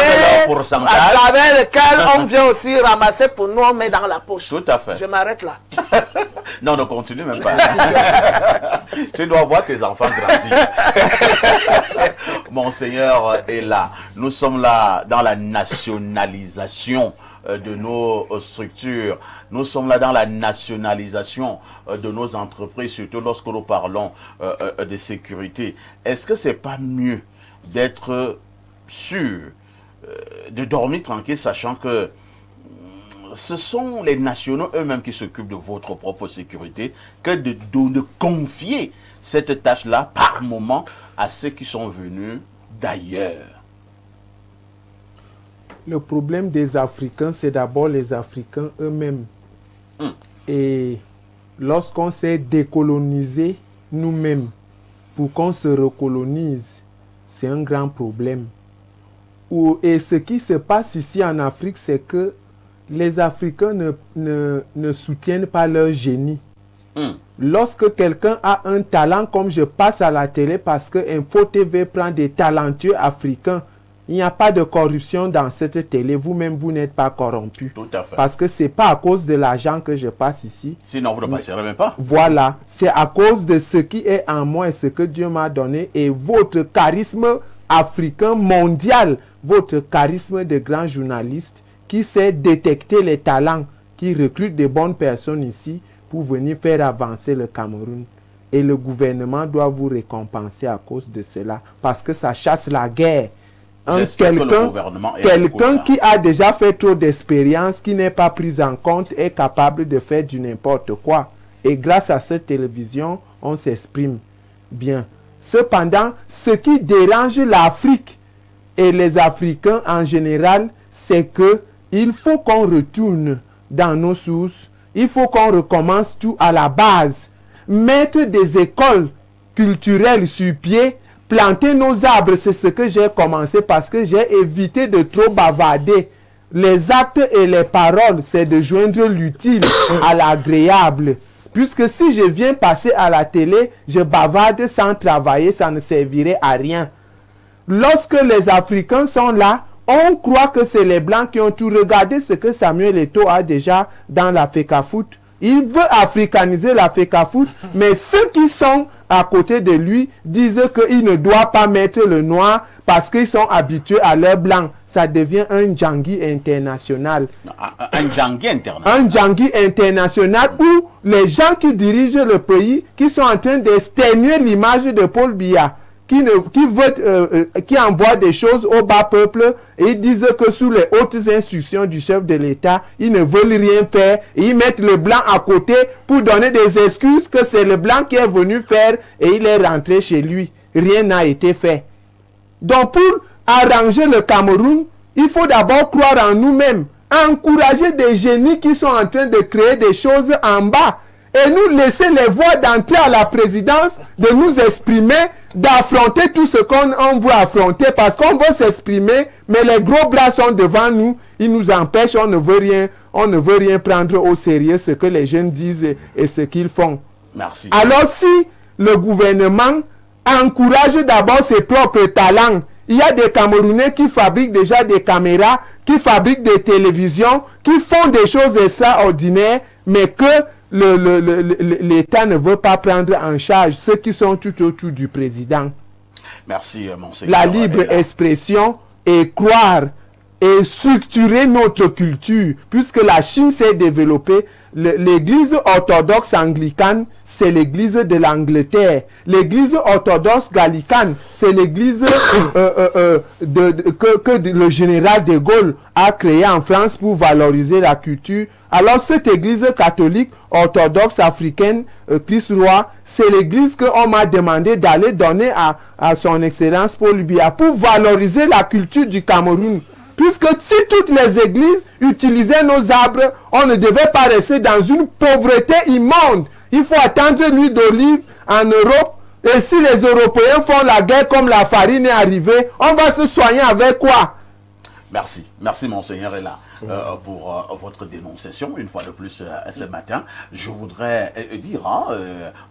à travers lesquels on vient aussi ramasser pour nous, on met dans la poche. Tout à fait. Je m'arrête là. Non, ne continue même pas. Tu dois voir tes enfants grandir. Monseigneur est là. Nous sommes là dans la nationalisation de nos structures. Nous sommes là dans la nationalisation de nos entreprises, surtout lorsque nous parlons de sécurité. Est-ce que c'est pas mieux d'être sûr, de dormir tranquille, sachant que ce sont les nationaux eux-mêmes qui s'occupent de votre propre sécurité, que de confier cette tâche-là par moment à ceux qui sont venus d'ailleurs? Le problème des Africains, c'est d'abord les Africains eux-mêmes. Et lorsqu'on s'est décolonisé nous-mêmes pour qu'on se recolonise, c'est un grand problème. Et ce qui se passe ici en Afrique, c'est que les Africains ne soutiennent pas leur génie. Lorsque quelqu'un a un talent, comme je passe à la télé parce que Info TV prend des talentueux africains, il n'y a pas de corruption dans cette télé. Vous-même, vous n'êtes pas corrompu. Tout à fait. Parce que ce n'est pas à cause de l'argent que je passe ici. Sinon, vous ne passerez même pas. Voilà. C'est à cause de ce qui est en moi et ce que Dieu m'a donné. Et votre charisme africain mondial, votre charisme de grand journaliste qui sait détecter les talents, qui recrute de bonnes personnes ici pour venir faire avancer le Cameroun. Et le gouvernement doit vous récompenser à cause de cela. Parce que ça chasse la guerre. Quelqu'un qui a déjà fait trop d'expérience, qui n'est pas pris en compte, est capable de faire du n'importe quoi. Et grâce à cette télévision, on s'exprime bien. Cependant, ce qui dérange l'Afrique et les Africains en général, c'est que il faut qu'on retourne dans nos sources, il faut qu'on recommence tout à la base, mettre des écoles culturelles sur pied. Planter nos arbres, c'est ce que j'ai commencé parce que j'ai évité de trop bavarder. Les actes et les paroles, c'est de joindre l'utile à l'agréable. Puisque si je viens passer à la télé, je bavarde sans travailler, ça ne servirait à rien. Lorsque les Africains sont là, on croit que c'est les Blancs qui ont tout. Regardé ce que Samuel Eto'o a déjà dans la FECAFOOT. Il veut africaniser la FECAFOOT, mais ceux qui sont à côté de lui disent qu'il ne doit pas mettre le noir parce qu'ils sont habitués à l'air blanc. Ça devient un Djangui international. Un Djangui international. Un Djangui international où les gens qui dirigent le pays, qui sont en train d'exténuer l'image de Paul Biya, qui envoie des choses au bas peuple et ils disent que sous les hautes instructions du chef de l'État, ils ne veulent rien faire et ils mettent le blanc à côté pour donner des excuses que c'est le blanc qui est venu faire et il est rentré chez lui. Rien n'a été fait. Donc pour arranger le Cameroun, il faut d'abord croire en nous-mêmes, encourager des génies qui sont en train de créer des choses en bas et nous laisser les voix d'entrer à la présidence, de nous exprimer, d'affronter tout ce qu'on veut affronter parce qu'on veut s'exprimer, mais les gros bras sont devant nous, ils nous empêchent, on ne veut rien prendre au sérieux ce que les jeunes disent et ce qu'ils font. Merci. Alors si le gouvernement encourage d'abord ses propres talents, il y a des Camerounais qui fabriquent déjà des caméras, qui fabriquent des télévisions, qui font des choses extraordinaires, mais que l'État ne veut pas prendre en charge ceux qui sont tout autour du président. Merci, monseigneur. La libre expression et croire et structurer notre culture, puisque la Chine s'est développée. L'église orthodoxe anglicane, c'est l'église de l'Angleterre. L'église orthodoxe gallicane, c'est l'église que le général de Gaulle a créée en France pour valoriser la culture. Alors cette église catholique orthodoxe africaine, Christ Roi, c'est l'église qu'on m'a demandé d'aller donner à son excellence Paul Biya pour valoriser la culture du Cameroun. Puisque si toutes les églises utilisaient nos arbres, on ne devait pas rester dans une pauvreté immonde. Il faut attendre l'huile d'olive en Europe. Et si les Européens font la guerre comme la farine est arrivée, on va se soigner avec quoi? Merci. Merci, monseigneur est là pour votre dénonciation, une fois de plus ce matin. Je voudrais dire,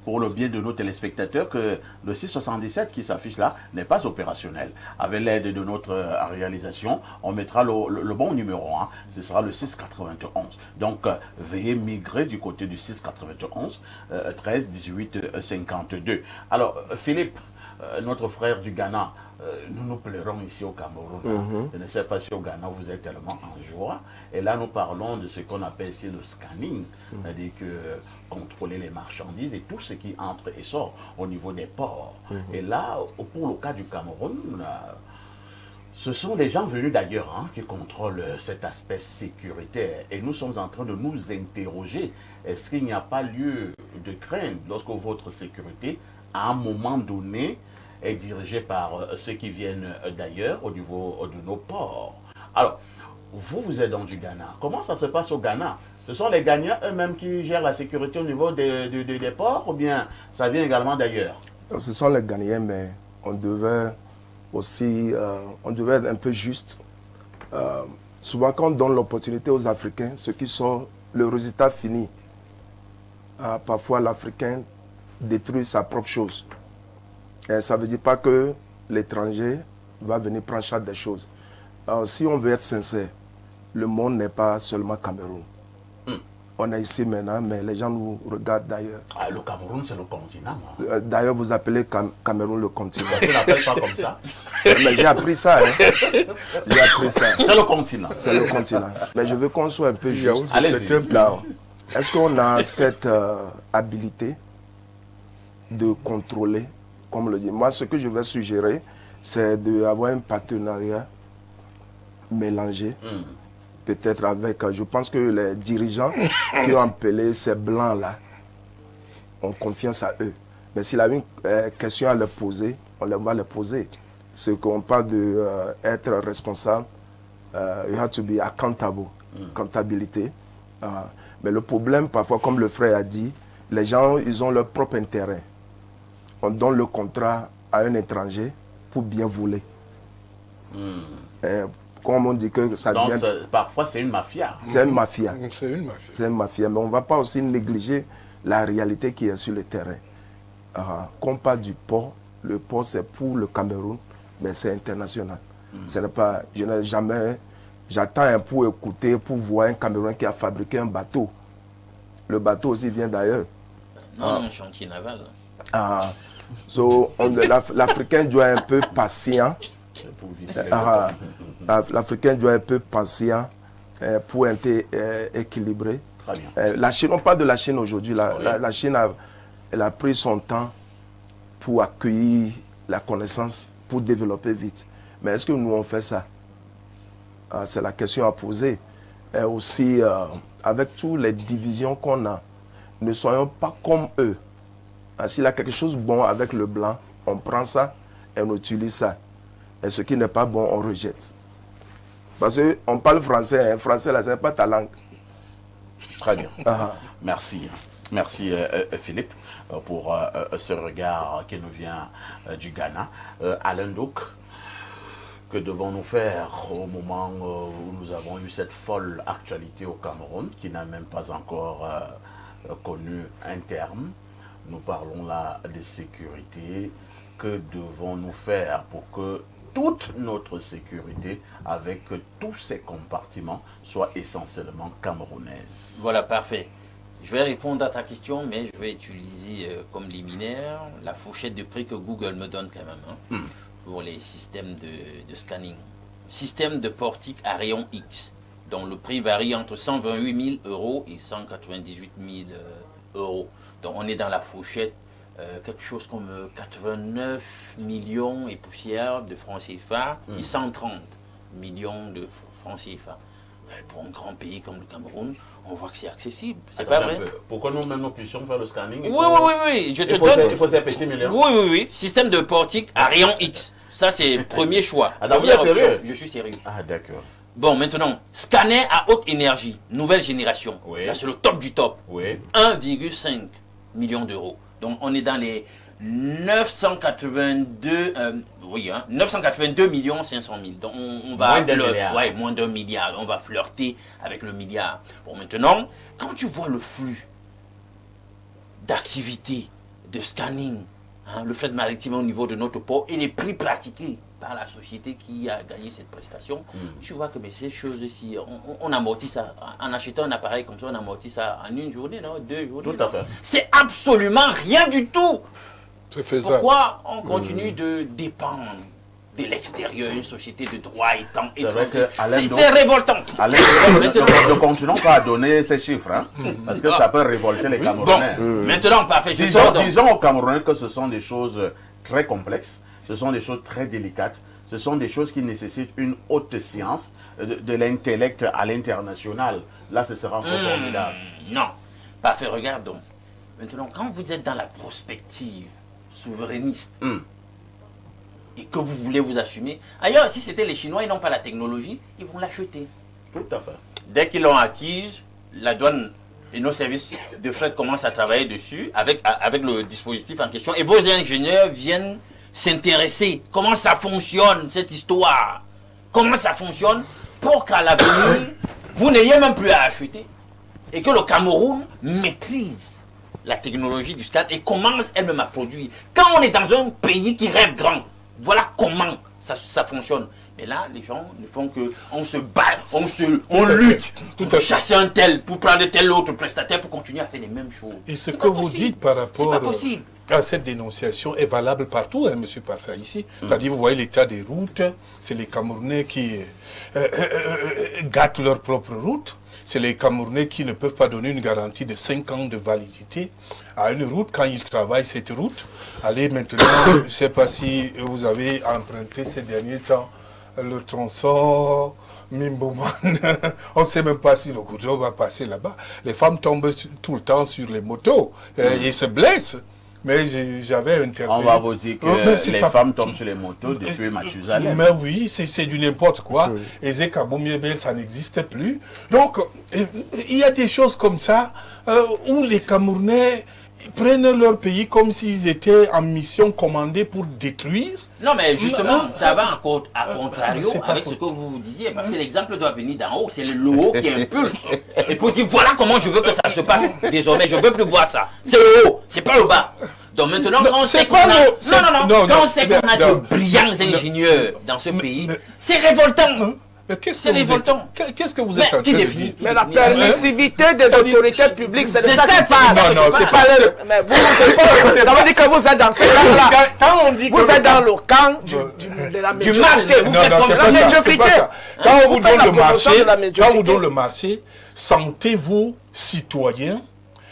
pour le bien de nos téléspectateurs, que le 677 qui s'affiche là n'est pas opérationnel. Avec l'aide de notre réalisation, on mettra le bon numéro. Ce sera le 691. Donc, veuillez migrer du côté du 691, 13 18 52. Alors, Philippe, notre frère du Ghana, nous nous pleurons ici au Cameroun. Je ne sais pas si au Ghana vous êtes tellement en joie. Et là, nous parlons de ce qu'on appelle ici le scanning, c'est-à-dire que contrôler les marchandises et tout ce qui entre et sort au niveau des ports. Et là, pour le cas du Cameroun, ce sont les gens venus d'ailleurs qui contrôlent cet aspect sécuritaire. Et nous sommes en train de nous interroger. Est-ce qu'il n'y a pas lieu de craindre lorsque votre sécurité, à un moment donné, est dirigée par ceux qui viennent d'ailleurs au niveau de nos ports? Alors, vous êtes dans du Ghana. Comment ça se passe au Ghana? Ce sont les Ghanéens eux-mêmes qui gèrent la sécurité au niveau des ports ou bien ça vient également d'ailleurs? Ce sont les Ghanéens, mais on devait aussi on devait être un peu juste. Souvent, quand on donne l'opportunité aux Africains, ce qui sont le résultat fini, parfois l'Africain détruit sa propre chose. Et ça ne veut dire pas que l'étranger va venir prendre charge des choses. Alors, si on veut être sincère, le monde n'est pas seulement Cameroun. On est ici maintenant, mais les gens nous regardent d'ailleurs. Ah, le Cameroun, c'est le continent. D'ailleurs, vous appelez Cameroun le continent. Je ne l'appelle pas comme ça. Mais j'ai appris ça. J'ai appris ça. C'est le continent. C'est le continent. Mais je veux qu'on soit un peu juste. Allez-y. Est-ce qu'on a cette habilité de contrôler, comme on le dit? Moi, ce que je vais suggérer, c'est d'avoir un partenariat mélangé. Peut-être avec, je pense que les dirigeants qui ont appelé ces blancs-là ont confiance à eux. Mais s'il a une question à leur poser, on va leur poser. Ce qu'on parle d'être responsable, you have to be accountable, comptabilité. Mais le problème, parfois, comme le frère a dit, les gens, ils ont leur propre intérêt. On donne le contrat à un étranger pour bien voler. Comme on dit que ça parfois, c'est une mafia. C'est une mafia. C'est une mafia. C'est une mafia. Mais on ne va pas aussi négliger la réalité qui est sur le terrain. Qu'on parle du port, le port c'est pour le Cameroun, mais c'est international. Ce n'est pas, je n'ai jamais, j'attends pour écouter, pour voir un Cameroun qui a fabriqué un bateau. Le bateau aussi vient d'ailleurs. Non, un chantier naval. L'Africain doit être un peu patient. L'Africain doit être un peu patient pour être équilibré. Très bien. La Chine, on parle de la Chine aujourd'hui. La Chine elle a pris son temps pour accueillir la connaissance, pour développer vite. Mais est-ce que nous on fait ça? C'est la question à poser. Et aussi, avec toutes les divisions qu'on a, ne soyons pas comme eux. S'il y a quelque chose de bon avec le blanc, on prend ça et on utilise ça. Et ce qui n'est pas bon, on rejette. Parce qu'on parle français, français là, ce n'est pas ta langue. Très bien. Merci. Merci Philippe pour ce regard qui nous vient du Ghana. Alain Douk, que devons-nous faire au moment où nous avons eu cette folle actualité au Cameroun qui n'a même pas encore connu un terme? Nous parlons là de sécurité. Que devons-nous faire pour que toute notre sécurité avec tous ces compartiments soit essentiellement camerounaise? Voilà, parfait. Je vais répondre à ta question, mais je vais utiliser comme liminaire la fourchette de prix que Google me donne quand même pour les systèmes de scanning. Système de portique à rayon X, dont le prix varie entre 128 000 € et 198 000 €. Donc on est dans la fourchette quelque chose comme 89 millions et poussière de francs CFA et 130 millions de francs CFA. Pour un grand pays comme le Cameroun, on voit que c'est accessible. C'est pas vrai. Pourquoi nous-mêmes nous puissions faire le scanning? Oui. Je te donne. Il faut ces petits millions. Oui. Système de portique à rayon X. Ça, c'est premier choix. Vous êtes sérieux? Je suis sérieux. Ah, d'accord. Bon, maintenant, scanner à haute énergie, nouvelle génération. Oui. Là, c'est le top du top. Oui. 1,5 million d'euros. Donc, on est dans les 982 millions 500 000. Donc, on va moins d'un milliard. On va flirter avec le milliard. Bon, maintenant, quand tu vois le flux d'activité, de scanning, le fret maritime au niveau de notre port et les prix pratiqués par la société qui a gagné cette prestation, tu vois que mais ces choses-ci, on amortit ça. En achetant un appareil comme ça, on amortit ça en une journée, non, 2 journées. Tout à fait. C'est absolument rien du tout. C'est faisable. Pourquoi on continue de dépendre de l'extérieur, une société de droit étant étrangère? C'est révoltant. Alain, ne continuons pas à donner ces chiffres, parce que ça peut révolter les Camerounais. Maintenant, parfait. Disons aux Camerounais que ce sont des choses très complexes, ce sont des choses très délicates, ce sont des choses qui nécessitent une haute science, de l'intellect à l'international. Là, ce sera encore formidable. Non, parfait. Regardons. Maintenant, quand vous êtes dans la prospective souverainiste, et que vous voulez vous assumer. Ailleurs, si c'était les Chinois, ils n'ont pas la technologie, ils vont l'acheter. Tout à fait. Dès qu'ils l'ont acquise, la douane et nos services de fret commencent à travailler dessus avec le dispositif en question. Et vos ingénieurs viennent s'intéresser. Comment ça fonctionne, cette histoire? Comment ça fonctionne pour qu'à l'avenir, vous n'ayez même plus à acheter. Et que le Cameroun maîtrise la technologie du scan et commence elle-même à produire. Quand on est dans un pays qui rêve grand, voilà comment ça fonctionne. Mais là, les gens ne font que... On se bat, on lutte pour chasser un tel, pour prendre tel autre prestataire, pour continuer à faire les mêmes choses. Et ce que vous dites par rapport à cette dénonciation est valable partout, hein, monsieur Parfait, ici. C'est-à-dire, vous voyez l'état des routes, c'est les Camerounais qui gâtent leur propre route. C'est les Camerounais qui ne peuvent pas donner une garantie de 5 ans de validité à une route quand ils travaillent cette route. Allez maintenant, je ne sais pas si vous avez emprunté ces derniers temps le tronçon Mimboman. On ne sait même pas si le goudron va passer là-bas. Les femmes tombent tout le temps sur les motos et se blessent. Mais j'avais interpellé. On va vous dire que les femmes tombent sur les motos depuis Mathusalem. Mais oui, c'est du n'importe quoi. Et Zekabomiebel, ça n'existe plus. Donc, il y a des choses comme ça où les Camerounais prennent leur pays comme s'ils étaient en mission commandée pour détruire Non, mais justement, ça va à contrario c'est pas avec ce que vous disiez, parce que l'exemple doit venir d'en haut, c'est le haut qui impulse. Et pour dire, voilà comment je veux que ça se passe désormais, je ne veux plus voir ça. C'est le haut, c'est pas le bas. Donc maintenant, quand on sait qu'on a, quand on sait qu'on a de brillants ingénieurs dans ce pays, c'est révoltant. C'est révoltant. Qu'est-ce que vous êtes en train de dire? Mais la permissivité des autorités publiques, c'est de ça qu'il parle. parle. Non, c'est pas mais vous, ça veut dire que vous êtes dans ce camp-là. Quand on dit vous êtes dans le camp de la médiocrité. Non, c'est pas ça. Quand on vous donne le marché, sentez-vous citoyen,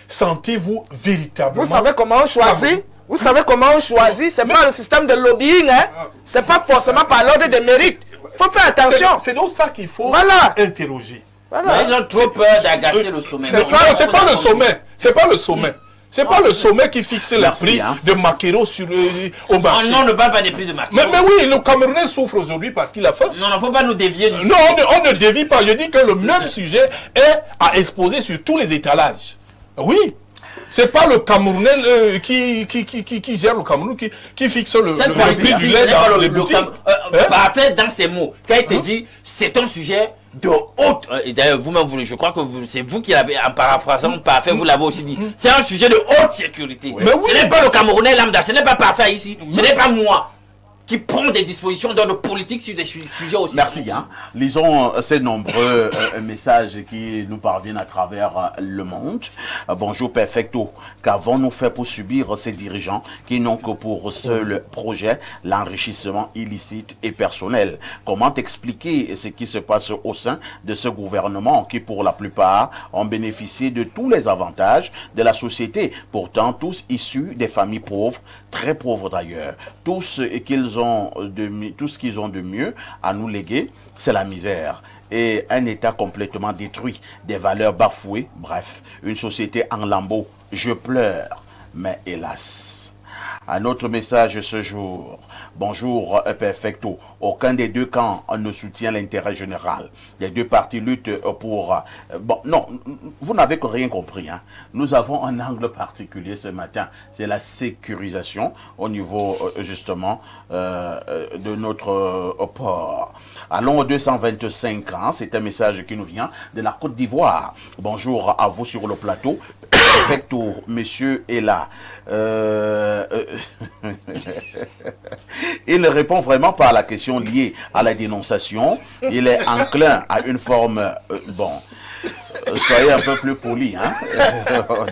sentez-vous véritablement... Vous savez comment on choisit? Vous savez comment on choisit? C'est pas le système de lobbying, hein? C'est pas forcément par l'ordre des mérites. Faut faire attention. C'est donc ça qu'il faut interroger. Voilà. Ils ont trop peur d'agacer le sommet. C'est pas le sommet. C'est pas le sommet. C'est pas le sommet qui fixe le prix de maquereau au marché. Non, on ne parle pas des prix de maquereau. Mais oui, le Camerounais souffre aujourd'hui parce qu'il a faim. Non, il ne faut pas nous dévier du Non, on ne dévie pas. Je dis que le même sujet est à exposer sur tous les étalages. Oui. C'est pas le Camerounais qui gère le Cameroun qui fixe le prix du lait dans les boutiques. Parfait dans ces mots. Quand il te dit, c'est un sujet de haute... D'ailleurs, vous-même, je crois que c'est vous qui l'avez, en paraphrasant parfait, vous l'avez aussi dit. C'est un sujet de haute sécurité. Mais oui. Ce n'est pas le Camerounais lambda, ce n'est pas parfait ici. Ce n'est pas moi qui prend des dispositions dans le politique sur des sujets aussi. Merci. Lisons ces nombreux messages qui nous parviennent à travers le monde. Bonjour Perfecto. Qu'avons-nous fait pour subir ces dirigeants qui n'ont que pour seul projet l'enrichissement illicite et personnel? Comment expliquer ce qui se passe au sein de ce gouvernement qui, pour la plupart, ont bénéficié de tous les avantages de la société, pourtant tous issus des familles pauvres, très pauvres d'ailleurs. Tout ce qu'ils ont de mieux à nous léguer, c'est la misère et un État complètement détruit, des valeurs bafouées, bref, une société en lambeaux. Je pleure, mais hélas. Un autre message ce jour. Bonjour Perfecto. Aucun des deux camps ne soutient l'intérêt général. Les deux partis luttent pour... Bon, non, vous n'avez que rien compris. Nous avons un angle particulier ce matin. C'est la sécurisation au niveau, justement, de notre port. Allons au 225 ans. C'est un message qui nous vient de la Côte d'Ivoire. Bonjour à vous sur le plateau. Perfecto, monsieur est là. Il répond vraiment pas à la question liée à la dénonciation. Il est enclin à une forme... soyez un peu plus poli,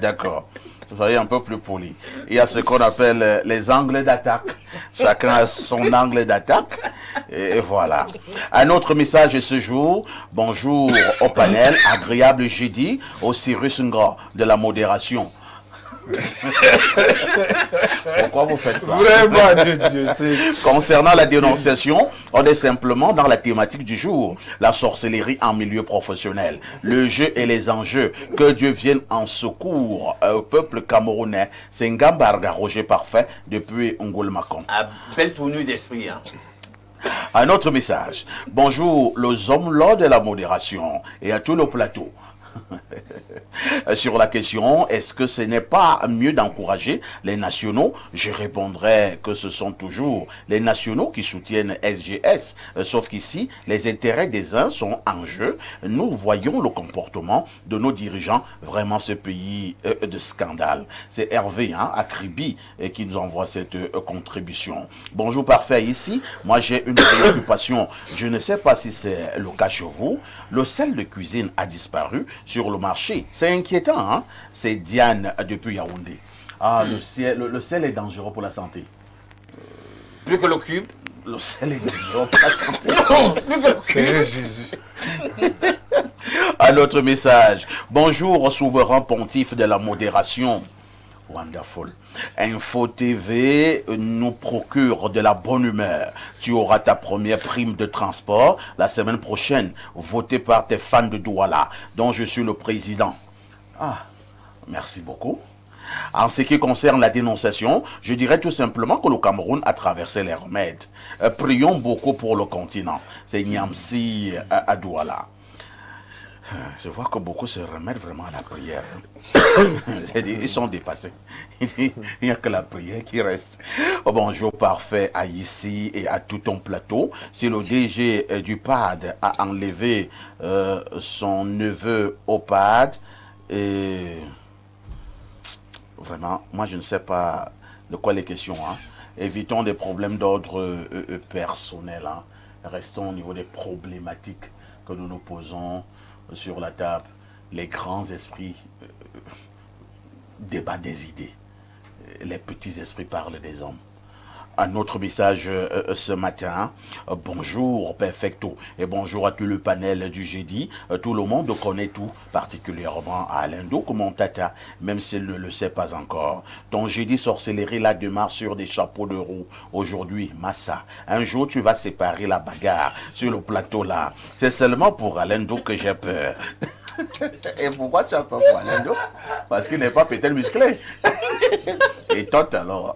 D'accord. Soyez un peu plus poli. Il y a ce qu'on appelle les angles d'attaque. Chacun a son angle d'attaque. Et voilà. Un autre message ce jour. Bonjour au panel. Agréable jeudi au Cyrus Ngor de la modération. Pourquoi vous faites ça? Vraiment, Dieu. Concernant la dénonciation, on est simplement dans la thématique du jour, la sorcellerie en milieu professionnel, le jeu et les enjeux. Que Dieu vienne en secours au peuple camerounais. C'est Ngambarga Roger Parfait depuis Ngolmakon. Belle tournure d'esprit, Un autre message. Bonjour, les hommes lors de la modération et à tout le plateau. Sur la question, est-ce que ce n'est pas mieux d'encourager les nationaux? Je répondrai que ce sont toujours les nationaux qui soutiennent SGS, sauf qu'ici, les intérêts des uns sont en jeu. Nous voyons le comportement de nos dirigeants, vraiment ce pays de scandale. C'est Hervé, à Kribi, qui nous envoie cette contribution. Bonjour parfait ici, moi j'ai une préoccupation, je ne sais pas si c'est le cas chez vous, le sel de cuisine a disparu sur le marché. C'est inquiétant, C'est Diane depuis Yaoundé. Le sel est dangereux pour la santé. Plus que le cube. Le sel est dangereux pour la santé. Seigneur Jésus. Un autre message. Bonjour au souverain pontife de la modération. Wonderful. Info TV nous procure de la bonne humeur. Tu auras ta première prime de transport la semaine prochaine, votée par tes fans de Douala, dont je suis le président. Merci beaucoup. En ce qui concerne la dénonciation, je dirais tout simplement que le Cameroun a traversé les remèdes. Prions beaucoup pour le continent. C'est Niamsi à Douala. Je vois que beaucoup se remettent vraiment à la prière. Ils sont dépassés. Il n'y a que la prière qui reste. Oh, bonjour parfait à ici et à tout ton plateau. Si le DG du PAD a enlevé son neveu au PAD, et vraiment, moi je ne sais pas de quoi les questions. Hein. Évitons des problèmes d'ordre personnel. Hein. Restons au niveau des problématiques que nous nous posons sur la table. Les grands esprits débattent des idées. Les petits esprits parlent des hommes. Un autre message ce matin. Bonjour Perfecto et bonjour à tout le panel du jeudi. Tout le monde connaît tout, particulièrement à Alendo comme Tata, même s'il ne le sait pas encore. Ton jeudi sorcellerie là démarre sur des chapeaux de roue. Aujourd'hui, Massa, un jour tu vas séparer la bagarre sur le plateau là. C'est seulement pour Alendo que j'ai peur. Et pourquoi tu as peur pour Alendo? Parce qu'il n'est pas peut-être musclé. Et toi alors.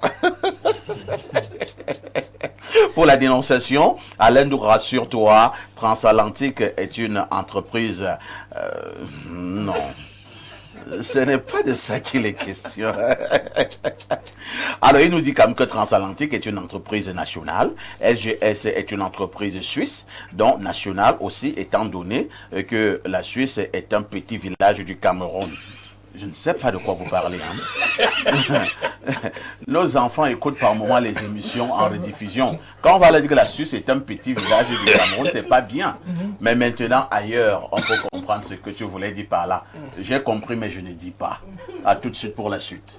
Pour la dénonciation, Alendo, rassure-toi, Transatlantique est une entreprise... non, ce n'est pas de ça qu'il est question. Alors, il nous dit quand même que Transatlantique est une entreprise nationale, SGS est une entreprise suisse, donc nationale aussi, étant donné que la Suisse est un petit village du Cameroun. Je ne sais pas de quoi vous parlez. Hein. Nos enfants écoutent par moments les émissions en rediffusion. Quand on va leur dire que la Suisse est un petit village du Cameroun, c'est pas bien. Mais maintenant, ailleurs, on peut comprendre ce que tu voulais dire par là. J'ai compris, mais je ne dis pas. À tout de suite pour la suite.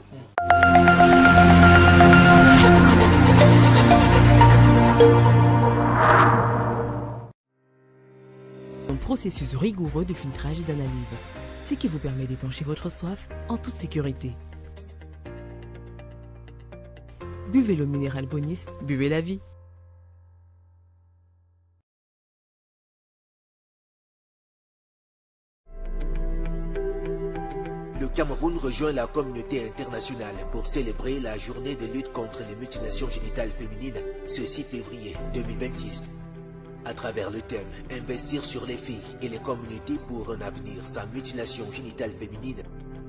Un processus rigoureux de filtrage et d'analyse, ce qui vous permet d'étancher votre soif en toute sécurité. Buvez l'eau minérale Bonis, buvez la vie. Le Cameroun rejoint la communauté internationale pour célébrer la journée de lutte contre les mutilations génitales féminines ce 6 février 2026. À travers le thème « Investir sur les filles et les communautés pour un avenir sans mutilation génitale féminine »,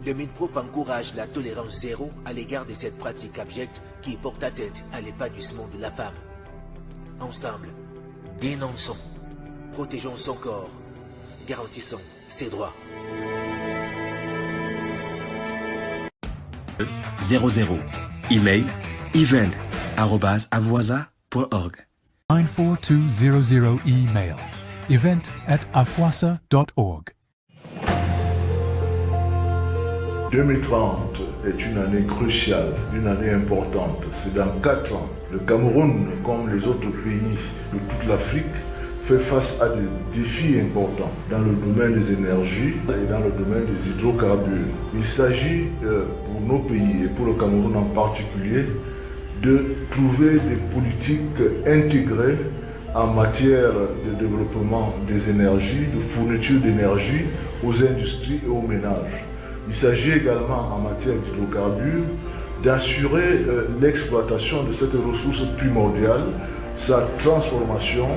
le MINPROF encourage la tolérance zéro à l'égard de cette pratique abjecte qui porte atteinte à l'épanouissement de la femme. Ensemble, dénonçons, protégeons son corps, garantissons ses droits. 00. Email event@avoisa.org. 94200 email event@afwasa.org. 2030 est une année cruciale, une année importante. C'est dans 4 ans. Le Cameroun, comme les autres pays de toute l'Afrique, fait face à des défis importants dans le domaine des énergies et dans le domaine des hydrocarbures. Il s'agit pour nos pays et pour le Cameroun en particulier de trouver des politiques intégrées en matière de développement des énergies, de fourniture d'énergie aux industries et aux ménages. Il s'agit également en matière d'hydrocarbures d'assurer l'exploitation de cette ressource primordiale, sa transformation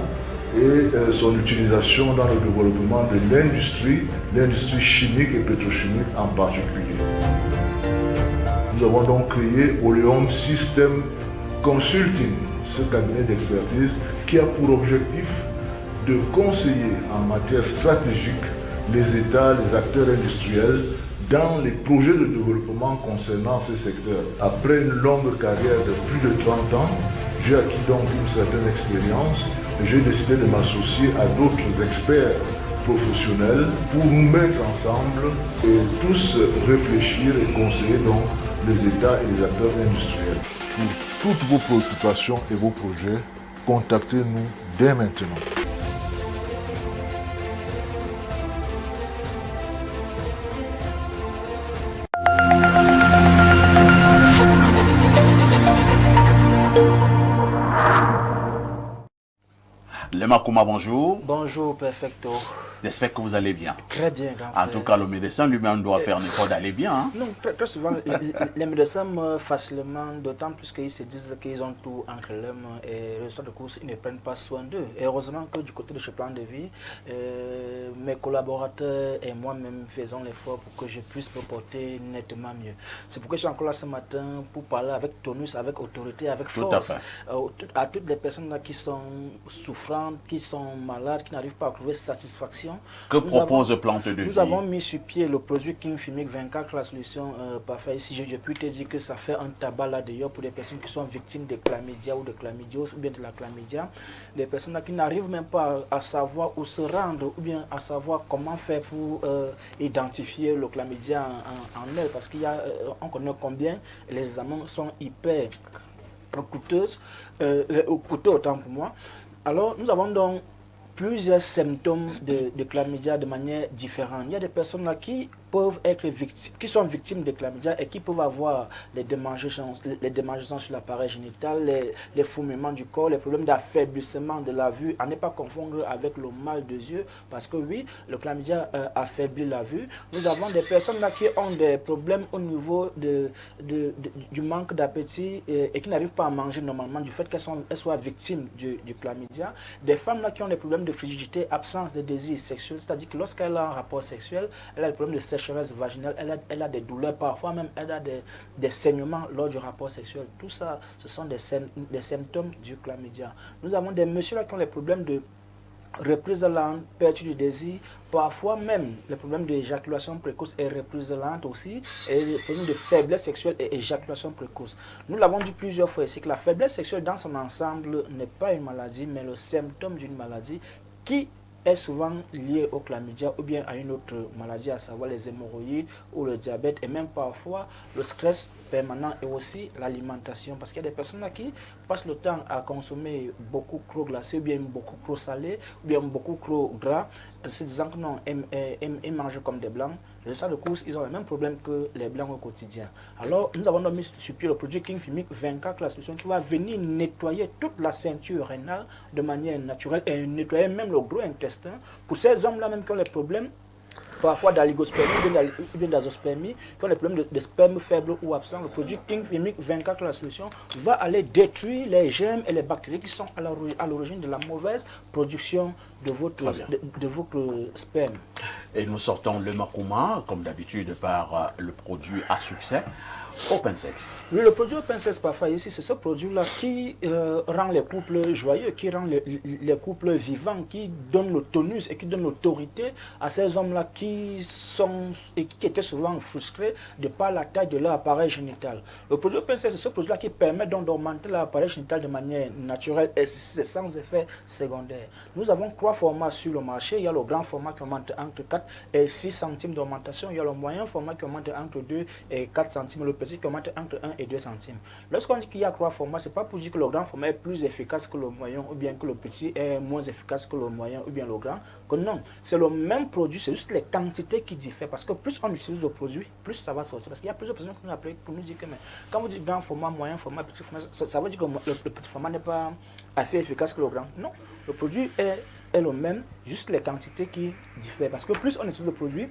et son utilisation dans le développement de l'industrie chimique et pétrochimique en particulier. Nous avons donc créé Oleum System Consulting, ce cabinet d'expertise qui a pour objectif de conseiller en matière stratégique les États, les acteurs industriels dans les projets de développement concernant ces secteurs. Après une longue carrière de plus de 30 ans, j'ai acquis donc une certaine expérience et j'ai décidé de m'associer à d'autres experts professionnels pour nous mettre ensemble et tous réfléchir et conseiller donc les États et les acteurs industriels. Pour toutes vos préoccupations et vos projets, contactez-nous dès maintenant. Le Makuma, bonjour. Bonjour, Perfecto. J'espère que vous allez bien. Très bien, grand En tout cas, le médecin lui-même doit faire l'effort d'aller bien. Hein? Non, très souvent, les médecins meurent facilement, d'autant plus qu'ils se disent qu'ils ont tout entre les mains et résultat de course, ils ne prennent pas soin d'eux. Et heureusement que du côté de ce plan de vie, mes collaborateurs et moi-même faisons l'effort pour que je puisse me porter nettement mieux. C'est pourquoi je suis encore là ce matin pour parler avec tonus, avec autorité, avec force à toutes les personnes là qui sont souffrantes, qui sont malades, qui n'arrivent pas à trouver satisfaction. Que propose Plante de Vie? Nous avons mis sur pied le produit King Fimic 24, la solution parfaite. Ici, je peux te dire que ça fait un tabac là d'ailleurs pour les personnes qui sont victimes de chlamydia ou de chlamydiose ou bien de la chlamydia. Les personnes là qui n'arrivent même pas à savoir où se rendre ou bien à savoir comment faire pour identifier le chlamydia en elles, parce qu'il y a, on connaît combien les examens sont hyper coûteux autant pour moi. Alors, nous avons donc plusieurs symptômes de chlamydia de manière différente. Il y a des personnes là qui peuvent être victimes, qui sont victimes de chlamydia et qui peuvent avoir les démangeaisons sur l'appareil génital, les fourmillements du corps, les problèmes d'affaiblissement de la vue, à ne pas confondre avec le mal des yeux, parce que oui, le chlamydia affaiblit la vue. Nous avons des personnes là qui ont des problèmes au niveau du manque d'appétit et qui n'arrivent pas à manger normalement du fait qu'elles soient victimes du chlamydia. Des femmes là qui ont des problèmes de frigidité, absence de désir sexuel, c'est-à-dire que lorsqu'elle a un rapport sexuel, elle a des problèmes de sécheresse vaginale, elle a des douleurs, parfois même elle a des saignements lors du rapport sexuel. Tout ça, ce sont des symptômes du chlamydia. Nous avons des messieurs là qui ont les problèmes de reprise lente, perte du désir, parfois même les problèmes d'éjaculation précoce et reprise lente aussi, et les problèmes de faiblesse sexuelle et éjaculation précoce. Nous l'avons dit plusieurs fois ici que la faiblesse sexuelle dans son ensemble n'est pas une maladie, mais le symptôme d'une maladie qui est souvent lié au chlamydia ou bien à une autre maladie, à savoir les hémorroïdes ou le diabète, et même parfois le stress permanent et aussi l'alimentation, parce qu'il y a des personnes là qui passent le temps à consommer beaucoup trop glacé ou bien beaucoup trop salé ou bien beaucoup trop gras, se disant que non, ils mangent comme des blancs. Les résultats de course, ils ont le même problème que les blancs au quotidien. Alors, nous avons mis sur pied le produit King Fimic 24, la solution qui va venir nettoyer toute la ceinture rénale de manière naturelle et nettoyer même le gros intestin. Pour ces hommes-là même qui ont les problèmes parfois d'aligospermie ou bien d'azospermie, qui ont des problèmes de sperme faible ou absent, le produit King Fimic 24, la solution, va aller détruire les germes et les bactéries qui sont à l'origine de la mauvaise production de votre sperme. Et nous sortons le Makuma, comme d'habitude, par le produit à succès, Open Sex. Oui, le produit Open Sex parfait ici, c'est ce produit-là qui rend les couples joyeux, qui rend les couples vivants, qui donne le tonus et qui donne l'autorité à ces hommes-là qui étaient souvent frustrés de par la taille de leur appareil génital. Le produit Open Sex, c'est ce produit-là qui permet donc d'augmenter l'appareil génital de manière naturelle et c'est sans effet secondaire. Nous avons 3 formats sur le marché. Il y a le grand format qui augmente entre 4 et 6 centimes d'augmentation. Il y a le moyen format qui augmente entre 2 et 4 centimes. Le petit qui augmente entre 1 et 2 centimes. Lorsqu'on dit qu'il y a 3 formats, ce n'est pas pour dire que le grand format est plus efficace que le moyen ou bien que le petit est moins efficace que le moyen ou bien le grand. Que non, c'est le même produit, c'est juste les quantités qui diffèrent. Parce que plus on utilise le produit, plus ça va sortir. Parce qu'il y a plusieurs personnes qui nous appellent pour nous dire que mais, quand vous dites grand format, moyen format, petit format, ça veut dire que le petit format n'est pas assez efficace que le grand. Non, le produit est le même, juste les quantités qui diffèrent. Parce que plus on utilise le produit,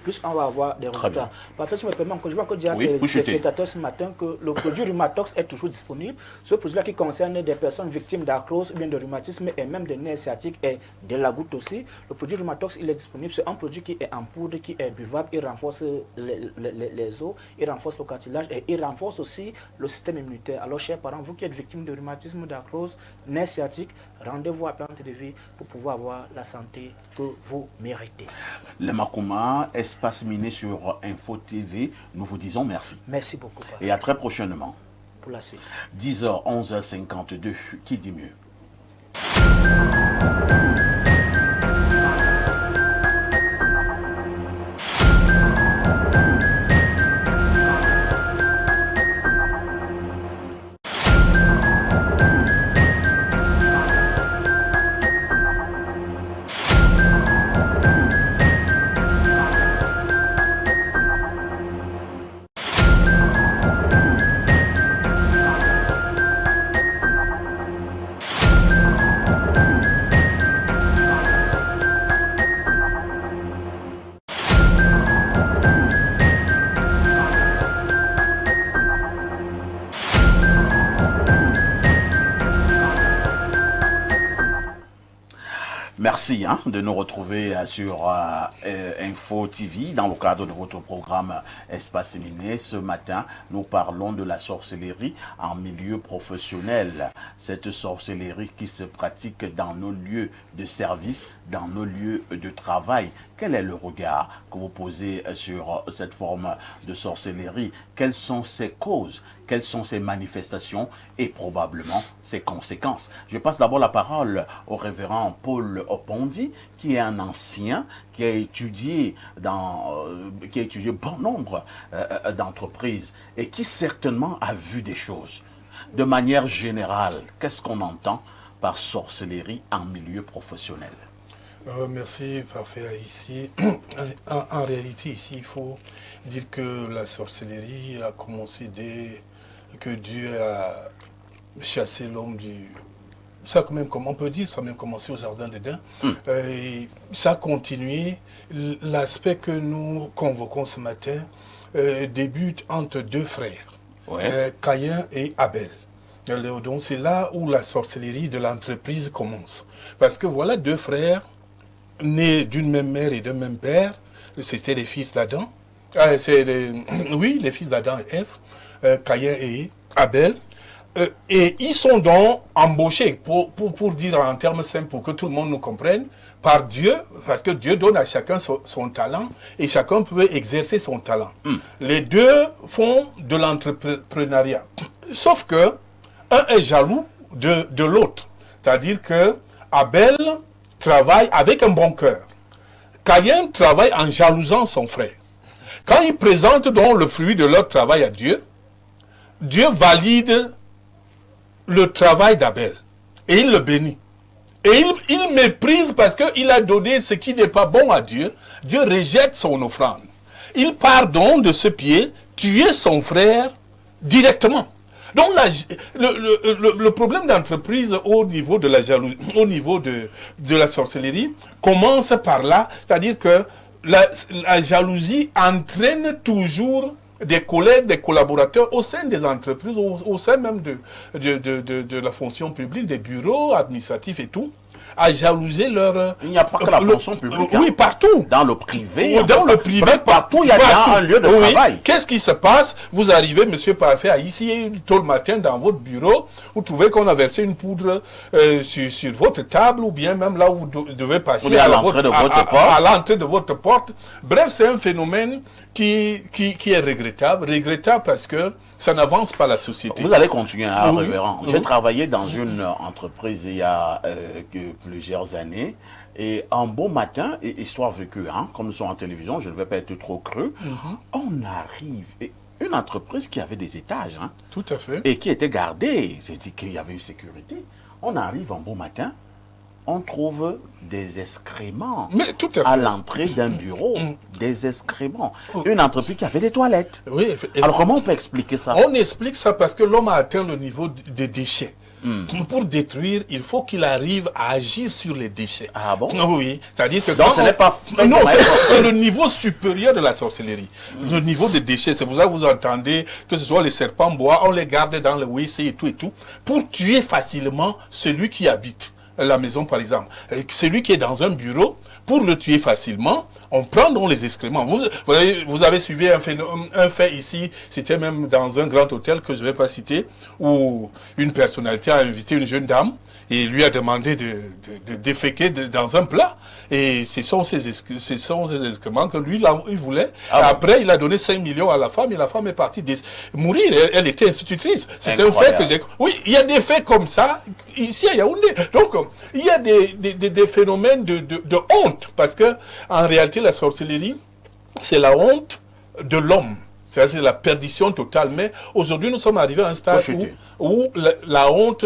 plus on va avoir des résultats. Parfait, si je me permets, je vais encore dire à les spectateurs ce matin que le produit Rhumatox est toujours disponible. Ce produit-là qui concerne des personnes victimes d'arthrose ou bien de rhumatisme et même de nerfs sciatiques et de la goutte aussi. Le produit Rhumatox, il est disponible. C'est un produit qui est en poudre, qui est buvable. Il renforce les os, il renforce le cartilage et il renforce aussi le système immunitaire. Alors, chers parents, vous qui êtes victimes de rhumatisme, d'arthrose, nerfs sciatiques, rendez-vous à Plante de Vie pour pouvoir avoir la santé que vous méritez. Le Makuma, Espace Miné sur Info TV, nous vous disons merci. Merci beaucoup. Et à très prochainement. Pour la suite. 10h, 11h52, qui dit mieux? Merci de nous retrouver sur Info TV dans le cadre de votre programme Espace Miné. Ce matin, nous parlons de la sorcellerie en milieu professionnel. Cette sorcellerie qui se pratique dans nos lieux de service, dans nos lieux de travail. Quel est le regard que vous posez sur cette forme de sorcellerie? Quelles sont ses causes? Quelles sont ses manifestations et probablement ses conséquences? Je passe d'abord la parole au révérend Paul Opondi, qui est un ancien, qui a étudié bon nombre d'entreprises et qui certainement a vu des choses. De manière générale, qu'est-ce qu'on entend par sorcellerie en milieu professionnel? Merci, parfait. Ici, en réalité, ici, il faut dire que la sorcellerie a commencé dès que Dieu a chassé l'homme du... Ça, quand même, comme on peut dire, ça a même commencé au jardin d'Éden. Et ça a continué. L'aspect que nous convoquons ce matin débute entre deux frères, Caïn et Abel. Donc c'est là où la sorcellerie de l'entreprise commence. Parce que voilà deux frères nés d'une même mère et d'un même père. C'était les fils d'Adam. Oui, les fils d'Adam et Ève, Caïn et Abel. Et ils sont donc embauchés, pour dire en termes simples, pour que tout le monde nous comprenne, par Dieu, parce que Dieu donne à chacun son talent et chacun peut exercer son talent. Les deux font de l'entrepreneuriat. Sauf que un est jaloux de l'autre. C'est-à-dire que Abel travaille avec un bon cœur. Caïn travaille en jalousant son frère. Quand ils présentent donc le fruit de leur travail à Dieu, Dieu valide le travail d'Abel et il le bénit. Et il méprise parce qu'il a donné ce qui n'est pas bon à Dieu. Dieu rejette son offrande. Il part donc de ce pied tuer son frère directement. Donc le problème d'entreprise au niveau de la jalousie, au niveau de la sorcellerie commence par là, c'est-à-dire que la jalousie entraîne toujours des collègues, des collaborateurs au sein des entreprises, au sein même de la fonction publique, des bureaux administratifs et tout, à jalouser leur... Il n'y a pas que la fonction publique. Oui, partout. Dans le privé. Dans le privé, partout, il y a un lieu de travail. Qu'est-ce qui se passe? Vous arrivez, monsieur Parfait, ici, tôt le matin, dans votre bureau, vous trouvez qu'on a versé une poudre sur votre table, ou bien même là où vous devez passer à l'entrée de votre porte. Bref, c'est un phénomène qui est regrettable. Regrettable parce que ça n'avance pas la société. Vous allez continuer, révérend. J'ai travaillé dans une entreprise il y a plusieurs années. Et un beau matin, histoire vécue, comme nous sommes en télévision, je ne vais pas être trop creux, on arrive, une entreprise qui avait des étages, tout à fait, et qui était gardée, c'est-à-dire qu'il y avait une sécurité. On arrive un beau matin, on trouve des excréments à l'entrée d'un bureau, des excréments. Une entreprise qui avait des toilettes. Oui, alors comment on peut expliquer ça? On explique ça parce que l'homme a atteint le niveau des déchets. Pour détruire, il faut qu'il arrive à agir sur les déchets. Ah bon? Oui, c'est-à-dire que... Donc ce n'est pas... Non, c'est le niveau supérieur de la sorcellerie. Le niveau des déchets, c'est pour ça que vous entendez que ce soit les serpents bois, on les garde dans le WC et tout, pour tuer facilement celui qui habite la maison, par exemple. Celui qui est dans un bureau, pour le tuer facilement, on prend donc les excréments. Vous avez suivi un fait ici, c'était même dans un grand hôtel que je ne vais pas citer, où une personnalité a invité une jeune dame et lui a demandé de déféquer dans un plat. Et ce sont ces excréments que lui, il voulait. Après, il a donné 5 millions à la femme et la femme est partie mourir. Elle était institutrice. C'est un fait que j'ai... Oui, il y a des faits comme ça ici à Yaoundé. Donc, il y a des phénomènes de honte. Parce que, en réalité, la sorcellerie, c'est la honte de l'homme. C'est la perdition totale. Mais aujourd'hui, nous sommes arrivés à un stade où la honte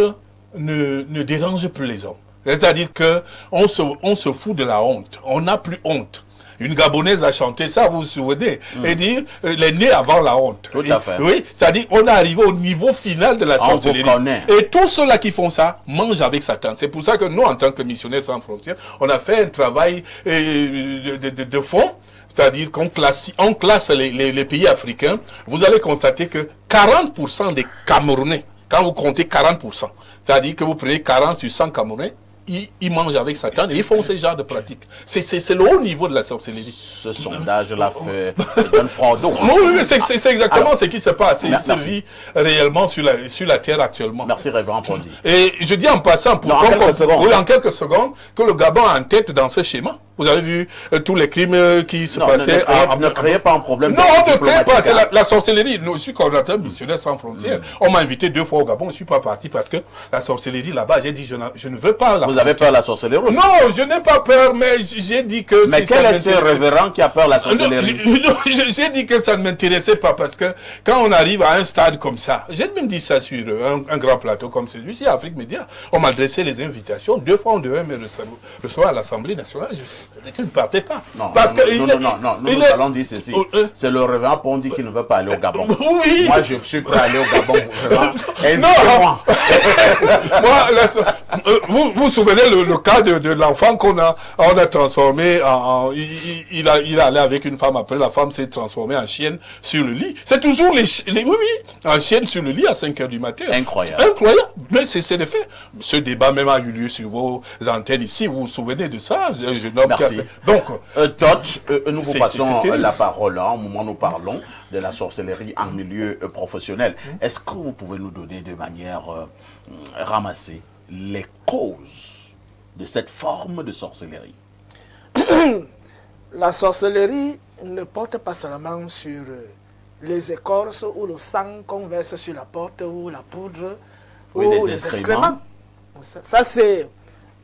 ne dérange plus les hommes. C'est-à-dire qu'on se fout de la honte. On n'a plus honte. Une Gabonaise a chanté ça, vous vous souvenez, et dit les nés avant la honte. Tout à fait. Oui, c'est-à-dire on est arrivé au niveau final de la sorcellerie. Et tous ceux-là qui font ça mangent avec Satan. C'est pour ça que nous, en tant que missionnaires sans frontières, on a fait un travail de fond. C'est-à-dire qu'on classe les pays africains. Vous allez constater que 40% des Camerounais, quand vous comptez 40%, c'est-à-dire que vous prenez 40 sur 100 Camerounais, ils mangent avec Satan et ils font ce genre de pratiques. C'est le haut niveau de la sorcellerie. Ce sondage-là fait John Frodo. Oui, c'est exactement ce qui se passe. Il se vit réellement sur la terre actuellement. Merci, Révérend Pondy. Et je dis en passant, en quelques secondes, que le Gabon est en tête dans ce schéma. Vous avez vu tous les crimes qui se passaient. Ne créez pas un problème. Non, on ne crée pas. C'est la sorcellerie. Je suis coordinateur missionnaire sans frontières. On m'a invité 2 fois au Gabon. Je ne suis pas parti parce que la sorcellerie là-bas, j'ai dit je ne veux pas la. Vous avez peur de la sorcellerie aussi? Non, je n'ai pas peur, mais j'ai dit que. Mais quel est ce révérend qui a peur de la sorcellerie? J'ai dit que ça ne m'intéressait pas parce que quand on arrive à un stade comme ça, j'ai même dit ça sur un grand plateau comme celui-ci, Afrique Média, on m'a adressé les invitations. 2 fois, on devait me recevoir à l'Assemblée nationale. Tu ne partais pas. Non, nous allons dire ceci. C'est le révérend Pondy qui ne veut pas aller au Gabon. Oui. Moi, je suis prêt à aller au Gabon. Vous vous souvenez le cas de l'enfant on a transformé il est allé avec une femme, après la femme s'est transformée en chienne sur le lit. C'est toujours en chienne sur le lit à 5h du matin. Incroyable. Mais c'est le fait. Ce débat même a eu lieu sur vos antennes ici. Vous vous souvenez de ça? Merci. Donc, nous vous passons la parole au moment où nous parlons de la sorcellerie en milieu professionnel. Est-ce que vous pouvez nous donner de manière ramassée les causes de cette forme de sorcellerie? La sorcellerie ne porte pas seulement sur les écorces ou le sang qu'on verse sur la porte ou la poudre ou les excréments. Ça, c'est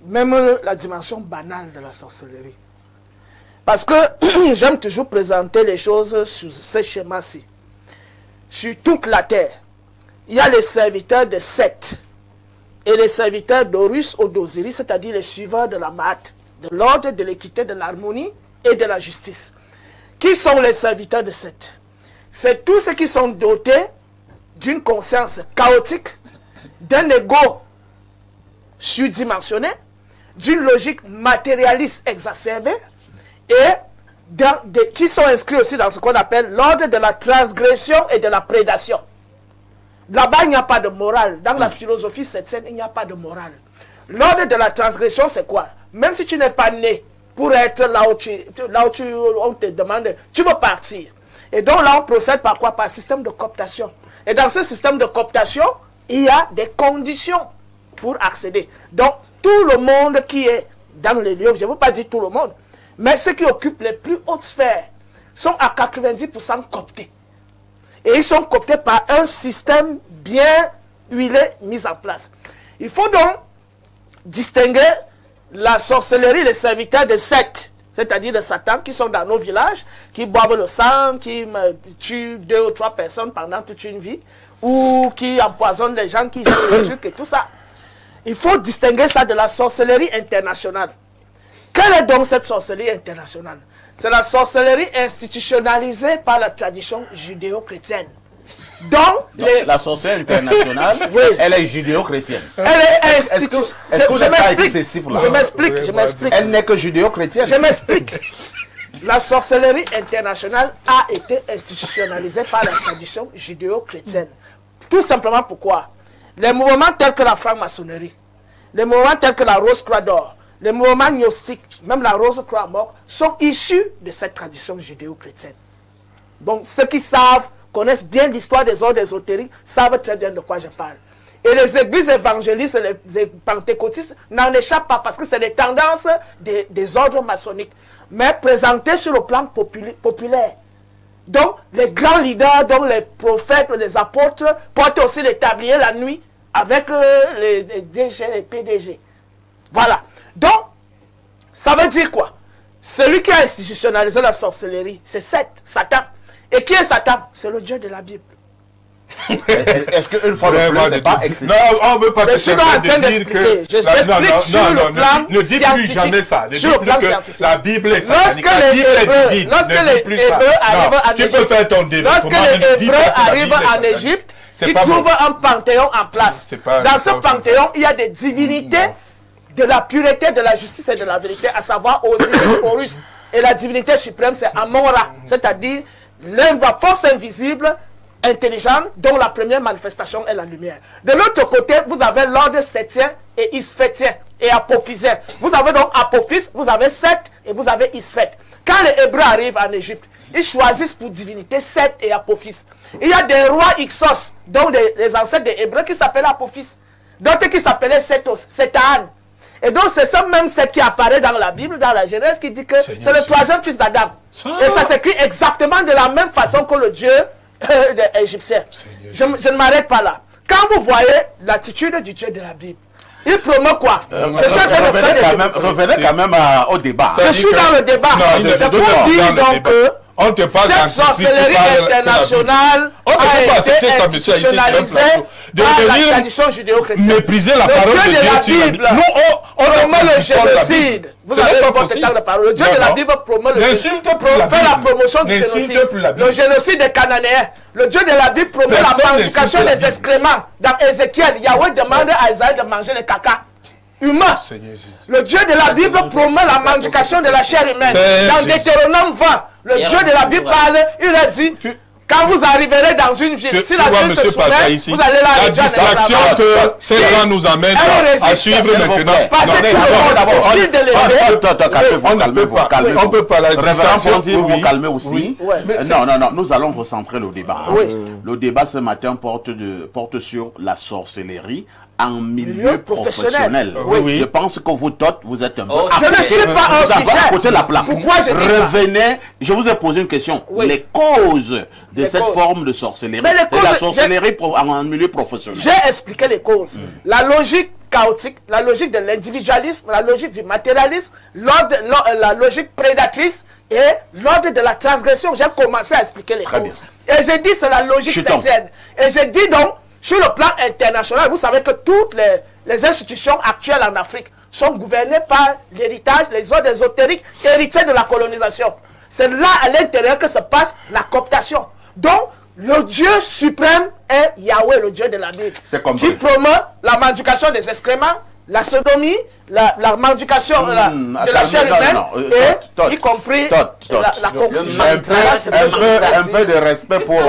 même la dimension banale de la sorcellerie. Parce que j'aime toujours présenter les choses sur ce schéma-ci. Sur toute la terre, il y a les serviteurs de Seth et les serviteurs d'Horus ou d'Osiris, c'est-à-dire les suiveurs de la Maat, de l'ordre, de l'équité, de l'harmonie et de la justice. Qui sont les serviteurs de Seth? C'est tous ceux qui sont dotés d'une conscience chaotique, d'un ego surdimensionné, d'une logique matérialiste exacerbée, et qui sont inscrits aussi dans ce qu'on appelle l'ordre de la transgression et de la prédation. Là-bas, il n'y a pas de morale. Dans la philosophie septième, il n'y a pas de morale. L'ordre de la transgression, c'est quoi? Même si tu n'es pas né pour être là où on te demande, tu veux partir. Et donc là, on procède par quoi? Par système de cooptation. Et dans ce système de cooptation, il y a des conditions pour accéder. Donc, tout le monde qui est dans les lieux, je ne veux pas dire tout le monde, mais ceux qui occupent les plus hautes sphères sont à 90% cooptés. Et ils sont cooptés par un système bien huilé, mis en place. Il faut donc distinguer la sorcellerie, les serviteurs de Seth, c'est-à-dire de Satan, qui sont dans nos villages, qui boivent le sang, qui tuent 2 ou 3 personnes pendant toute une vie, ou qui empoisonnent les gens, qui jouent le truc et tout ça. Il faut distinguer ça de la sorcellerie internationale. Quelle est donc cette sorcellerie internationale? C'est la sorcellerie institutionnalisée par la tradition judéo-chrétienne. Donc, la sorcellerie internationale, oui, elle est judéo-chrétienne. Elle est institutionnalisée. Je m'explique. Elle n'est que judéo-chrétienne. Je m'explique. La sorcellerie internationale a été institutionnalisée par la tradition judéo-chrétienne. Tout simplement pourquoi? Les mouvements tels que la franc-maçonnerie, les mouvements tels que la Rose-Croix d'Or, les mouvements gnostiques, même la Rose-Croix morte, sont issus de cette tradition judéo-chrétienne. Donc, ceux qui savent, connaissent bien l'histoire des ordres ésotériques, savent très bien de quoi je parle. Et les églises évangélistes, les pentecôtistes n'en échappent pas parce que c'est les tendances des ordres maçonniques, mais présentées sur le plan populaire. Donc, les grands leaders, donc les prophètes, les apôtres, portent aussi les tabliers la nuit avec les DG et PDG. Voilà. Donc, ça veut dire quoi? Celui qui a institutionnalisé la sorcellerie, c'est Satan. Et qui est Satan? C'est le Dieu de la Bible. Est-ce qu'une fois de plus, c'est pas excessif? Non, on ne veut pas je suis en train d'expliquer. Je t'explique sur le plan ne dites plus jamais ça. Ne dites plus que la Bible est satanique. Lorsque les Hébreux arrivent en Égypte, tu peux faire ton développement. Lorsque les Hébreux arrivent en Égypte, ils trouvent un panthéon en place. Dans ce panthéon, il y a des divinités de la pureté, de la justice et de la vérité, à savoir Osiris, Horus. Et la divinité suprême, c'est Amon-Ra, c'est-à-dire la force invisible intelligente dont la première manifestation est la lumière. De l'autre côté, vous avez l'ordre sétien et isphétien et apophysien. Vous avez donc Apophis, vous avez Seth et vous avez Isphète. Quand les Hébreux arrivent en Égypte, ils choisissent pour divinité Seth et Apophis. Il y a des rois Ixos, dont les ancêtres des Hébreux qui s'appelaient Apophis, d'autres qui s'appelaient Sethos, Sétaan. Et donc c'est ça même Seth qui apparaît dans la Bible, dans la Genèse, qui dit que c'est le troisième fils d'Adam. Et ça s'écrit exactement de la même façon que le Dieu égyptien. Je ne m'arrête pas là. Quand vous voyez l'attitude du Dieu de la Bible, il promeut quoi? Revenez quand même au débat. Je suis dans le débat. Je peux dire donc que on te parle cette sorcellerie internationale a été institutionnalisée par la tradition judéo-chrétienne. Mépriser la parole de Dieu de la Bible promeut le génocide. Vous avez pas votre temps de parole. Le Dieu de la Bible promeut le génocide. Fait la promotion du génocide. Le génocide des Cananéens. Le Dieu de la Bible promeut la malédiction des excréments. Dans Ézéchiel, Yahweh demande à Isaïe de manger les caca humain. Le Dieu de la Bible promeut la malédiction de la chair humaine. Dans Deutéronome 20, le Dieu de la Bible parle, il a dit, quand vous arriverez dans une ville, si la ville se soumette, vous allez la distraction que ces gens nous amènent à suivre maintenant. On peut pas la distraction. Vous calmer aussi. Non, nous allons recentrer le débat. Le débat ce matin porte sur la sorcellerie en milieu professionnel. Je pense que vous vous êtes un peu je ne suis pas un sujet. À côté de la plaque. Pourquoi je dis Revenez, je vous ai posé une question. Les causes de cette forme de sorcellerie, de la sorcellerie en milieu professionnel. J'ai expliqué les causes. La logique chaotique, la logique de l'individualisme, la logique du matérialisme, la logique prédatrice et l'ordre de la transgression. J'ai commencé à expliquer les causes. Et j'ai dit c'est la logique septième. Et j'ai dit donc, sur le plan international, vous savez que toutes les institutions actuelles en Afrique sont gouvernées par l'héritage, les ordres ésotériques héritiers de la colonisation. C'est là, à l'intérieur, que se passe la cooptation. Donc, le Dieu suprême est Yahweh, le Dieu de la Bible, qui promeut la malédiction des excréments, la sodomie, la malédiction de la chair humaine, y compris la confusion. Un peu de respect pour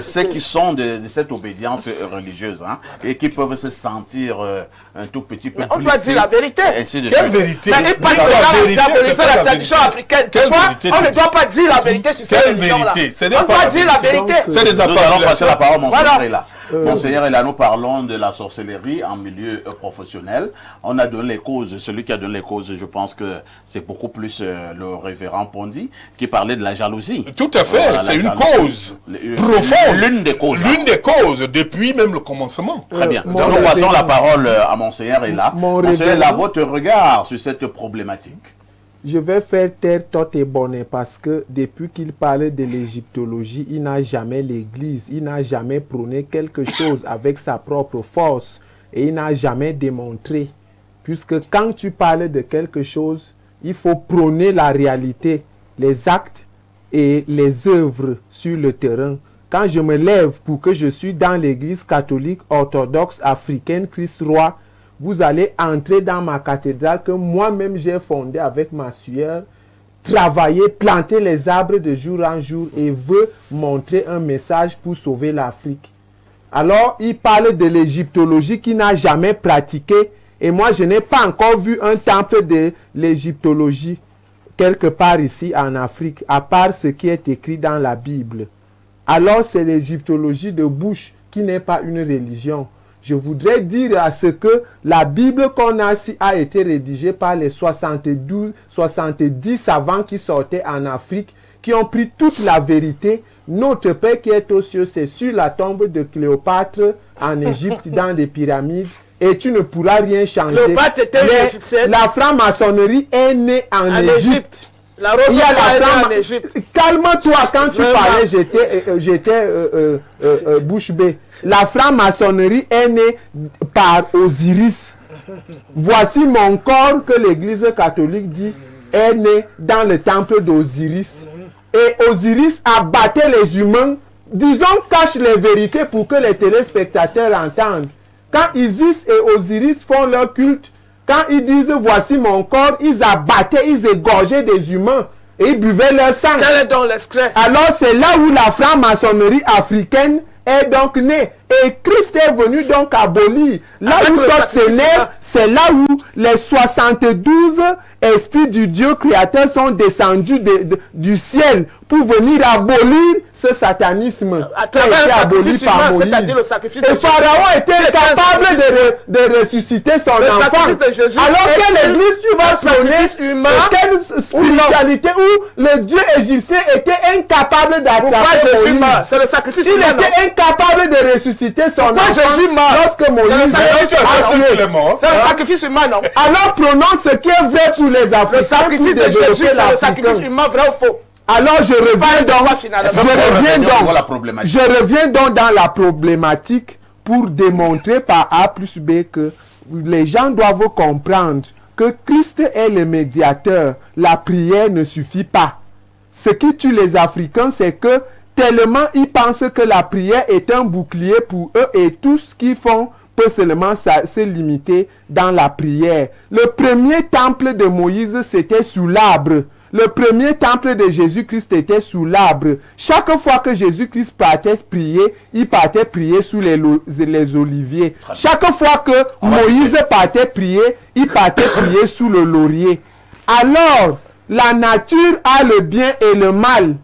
ceux qui sont de cette obédience religieuse et qui peuvent se sentir un tout petit peu on doit dire la vérité. Quelle vérité? Mais il parle de la tradition africaine. On ne doit pas dire la vérité sur cette religion-là. On doit dire la vérité. Nous allons passer la parole, Monseigneur est là. Monseigneur est là, nous parlons de la sorcellerie en milieu professionnel. On a donné les causes, celui qui a donné les causes, je pense que c'est beaucoup plus le révérend Pondi qui parlait de la jalousie. Tout à fait, c'est une cause profonde. L'une des causes. L'une des causes, depuis même le commencement. Très bien. Donc nous passons la parole à Monseigneur est là. Monseigneur est là, votre regard sur cette problématique. Je vais faire taire Tot et Bonnet parce que depuis qu'il parlait de l'égyptologie, il n'a jamais l'Église, il n'a jamais prôné quelque chose avec sa propre force et il n'a jamais démontré. Puisque quand tu parles de quelque chose, il faut prôner la réalité, les actes et les œuvres sur le terrain. Quand je me lève pour que je suis dans l'Église catholique orthodoxe africaine Christ-Roi, vous allez entrer dans ma cathédrale que moi-même j'ai fondée avec ma sueur, travailler, planter les arbres de jour en jour et veut montrer un message pour sauver l'Afrique. Alors, il parle de l'égyptologie qu'il n'a jamais pratiquée et moi, je n'ai pas encore vu un temple de l'égyptologie quelque part ici en Afrique, à part ce qui est écrit dans la Bible. Alors, c'est l'égyptologie de bouche qui n'est pas une religion. Je voudrais dire à ce que la Bible qu'on a ici a été rédigée par les 70 savants qui sortaient en Afrique, qui ont pris toute la vérité. Notre Père qui est aux cieux, c'est sur la tombe de Cléopâtre en Égypte, dans les pyramides, et tu ne pourras rien changer. Cléopâtre était une égyptienne. La franc-maçonnerie est née en Égypte. La rose en Égypte. Calme-toi, quand tu parlais, j'étais bouche bée. La franc-maçonnerie est née par Osiris. Voici mon corps que l'Église catholique dit est né dans le temple d'Osiris. Et Osiris abattait les humains. Disons, cache les vérités pour que les téléspectateurs entendent. Quand Isis et Osiris font leur culte, quand ils disent voici mon corps, ils abattaient, ils égorgeaient des humains. et ils buvaient leur sang. Quel est donc l'extrait? Alors c'est là où la franc-maçonnerie africaine est donc née. Et Christ est venu donc abolir. Là Avec où le d'autres sacrifice se naissent, c'est là où les 72 esprits du Dieu créateur sont descendus du ciel pour venir abolir ce satanisme qui a été aboli par Moïse. C'est-à-dire le sacrifice Et Pharaon était incapable de ressusciter son enfant. Alors quelle église tu vas sonner? Quelle spiritualité où le Dieu égyptien était incapable d'attraper Moïse? C'est le sacrifice Il humain. était incapable de ressusciter son enfant Jésus meurt? lorsque Moïse a tué. C'est le sacrifice humain, non? Alors prenons ce qui est vrai pour les Africains. Le sacrifice de Jésus, c'est le sacrifice humain, vrai ou faux? Alors je reviens donc dans la problématique pour démontrer par A plus B que les gens doivent comprendre que Christ est le médiateur. La prière ne suffit pas. Ce qui tue les Africains, c'est que tellement ils pensent que la prière est un bouclier pour eux et tout ce qu'ils font peut seulement se limiter dans la prière. Le premier temple de Moïse, c'était sous l'arbre. Le premier temple de Jésus-Christ était sous l'arbre. Chaque fois que Jésus-Christ partait prier, il partait prier sous les oliviers. Chaque fois que Moïse partait prier, il partait prier sous le laurier. Alors, la nature a le bien et le mal.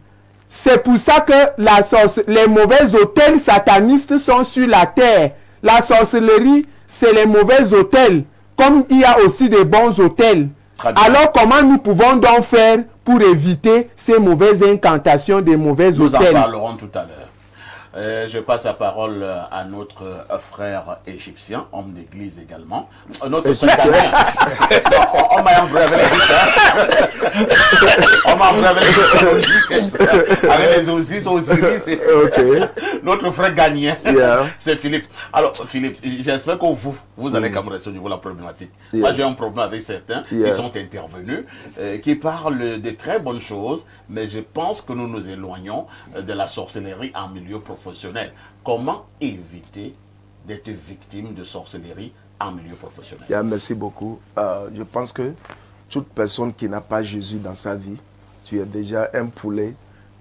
C'est pour ça que les mauvais autels satanistes sont sur la terre. La sorcellerie, c'est les mauvais autels, comme il y a aussi des bons autels. Alors, comment nous pouvons donc faire pour éviter ces mauvaises incantations des mauvais hôtels? Nous en parlerons tout à l'heure. Je passe la parole à notre frère égyptien, homme d'église également. Notre frère on m'a embravé avec les Osiris. Notre frère gagnant, c'est Philippe. Alors, Philippe, j'espère que vous allez quand même rester au niveau de la problématique. Moi, j'ai un problème avec certains qui sont intervenus, qui parlent de très bonnes choses, mais je pense que nous nous éloignons de la sorcellerie en milieu professionnel. Comment éviter d'être victime de sorcellerie en milieu professionnel? Merci beaucoup. Je pense que toute personne qui n'a pas Jésus dans sa vie, tu es déjà un poulet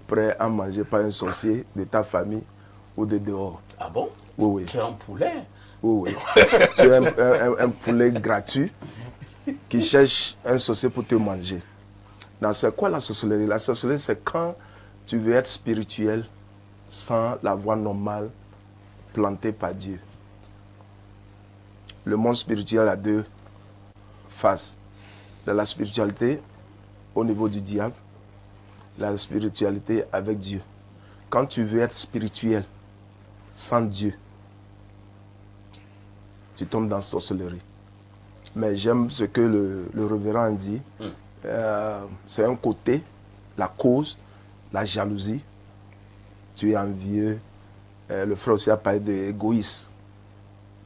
prêt à manger par un sorcier de ta famille ou de dehors. Ah bon? Oui, oui. Tu es un poulet? Oui, oui. Tu es un poulet gratuit qui cherche un sorcier pour te manger. C'est quoi la sorcellerie? La sorcellerie, c'est quand tu veux être spirituel sans la voie normale plantée par Dieu. Le monde spirituel a deux faces. La spiritualité au niveau du diable, la spiritualité avec Dieu. Quand tu veux être spirituel sans Dieu, tu tombes dans la sorcellerie. Mais j'aime ce que le révérend dit. C'est un côté, la cause, la jalousie. Tu es envieux. Le frère aussi a parlé d'égoïsme.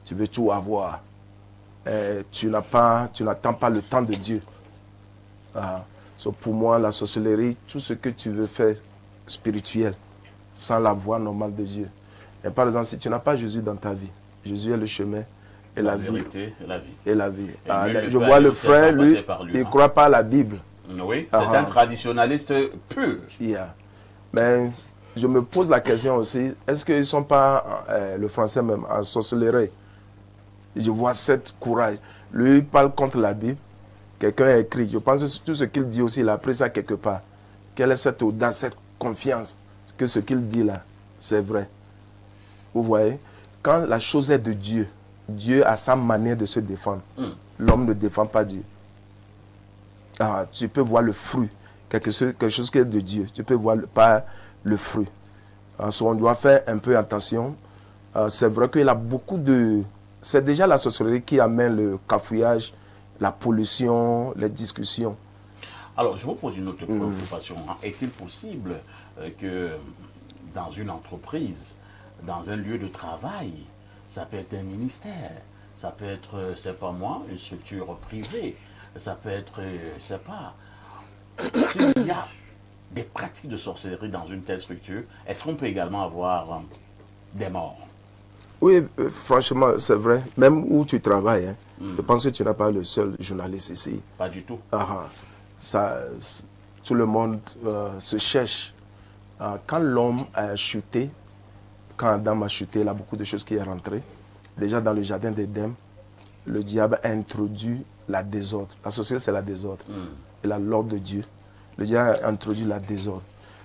Tu veux tout avoir. Tu n'attends pas le temps de Dieu. Pour moi, la sorcellerie, tout ce que tu veux faire spirituel, sans la voie normale de Dieu. Et par exemple, si tu n'as pas Jésus dans ta vie, Jésus est le chemin et la vie. Et la vie. Je vois le frère, lui, il ne croit pas à la Bible. Oui, c'est un traditionnaliste pur. Mais je me pose la question aussi, est-ce qu'ils ne sont pas, le français même, en sorcellerie? Je vois cet courage. Lui, il parle contre la Bible. Quelqu'un a écrit. Je pense que tout ce qu'il dit aussi, il a appris ça quelque part. Quelle est cette audace, cette confiance que ce qu'il dit là, c'est vrai. Vous voyez, quand la chose est de Dieu, Dieu a sa manière de se défendre. L'homme ne défend pas Dieu. Tu peux voir le fruit, quelque chose qui est de Dieu. Tu peux voir pas le fruit. On doit faire un peu attention. C'est vrai qu'il y a beaucoup de... C'est déjà la sorcellerie qui amène le cafouillage, la pollution, les discussions. Alors, je vous pose une autre préoccupation. Est-il possible que dans une entreprise, dans un lieu de travail, ça peut être un ministère, ça peut être, c'est pas moi, une structure privée, ça peut être, c'est pas... S'il y a des pratiques de sorcellerie dans une telle structure, est-ce qu'on peut également avoir des morts? Oui, franchement, c'est vrai. Même où tu travailles, je pense que tu n'es pas le seul journaliste ici. Pas du tout. tout le monde se cherche. Quand l'homme a chuté, quand Adam a chuté, il y a beaucoup de choses qui sont rentrées. Déjà dans le jardin d'Éden, le diable a introduit la désordre. La sorcellerie, c'est la désordre. Et l'ordre de Dieu. Le diable a introduit la désordre.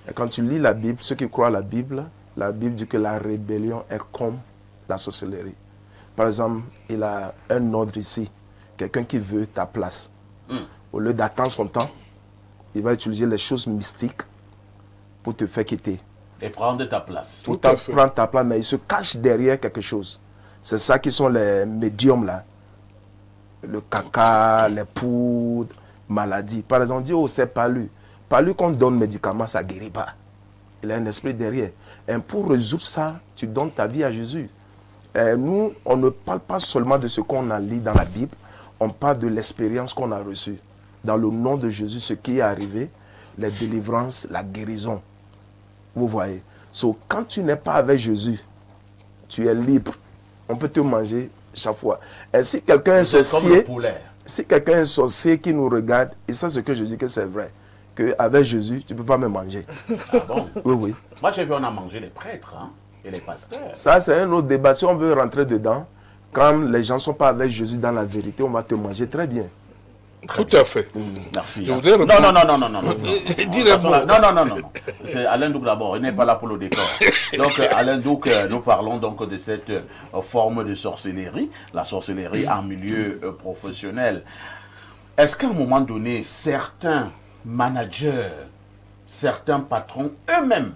Et quand tu lis la Bible, ceux qui croient à la Bible dit que la rébellion est comme la sorcellerie. Par exemple, il a un ordre ici. Quelqu'un qui veut ta place. Au lieu d'attendre son temps, il va utiliser les choses mystiques pour te faire quitter. Et prendre ta place. Tout à fait. Prendre ta place, mais il se cache derrière quelque chose. C'est ça qui sont les médiums là. Le caca, les poudres, maladies. Par exemple, on dit, oh, c'est pas lui. Pas lui qu'on donne médicaments, ça ne guérit pas. Il a un esprit derrière. Et pour résoudre ça, tu donnes ta vie à Jésus. Et nous, on ne parle pas seulement de ce qu'on a lu dans la Bible, on parle de l'expérience qu'on a reçue. Dans le nom de Jésus, ce qui est arrivé, les délivrances, la guérison. Vous voyez. So, quand tu n'es pas avec Jésus, tu es libre. On peut te manger chaque fois. Et si quelqu'un est sorcier, qui nous regarde, et ça c'est ce que je dis que c'est vrai, qu'avec Jésus, tu ne peux pas me manger. Ah bon? Oui, oui. Moi j'ai vu on a mangé les prêtres et les pasteurs. Ça c'est un autre débat. Si on veut rentrer dedans, quand les gens ne sont pas avec Jésus dans la vérité, on va te manger très bien. Tout à fait. Merci. Je voudrais non. C'est Alain Douc d'abord, il n'est pas là pour le décor. Donc Alain Douc, nous parlons donc de cette forme de sorcellerie, la sorcellerie en milieu professionnel. Est-ce qu'à un moment donné, certains managers, certains patrons eux-mêmes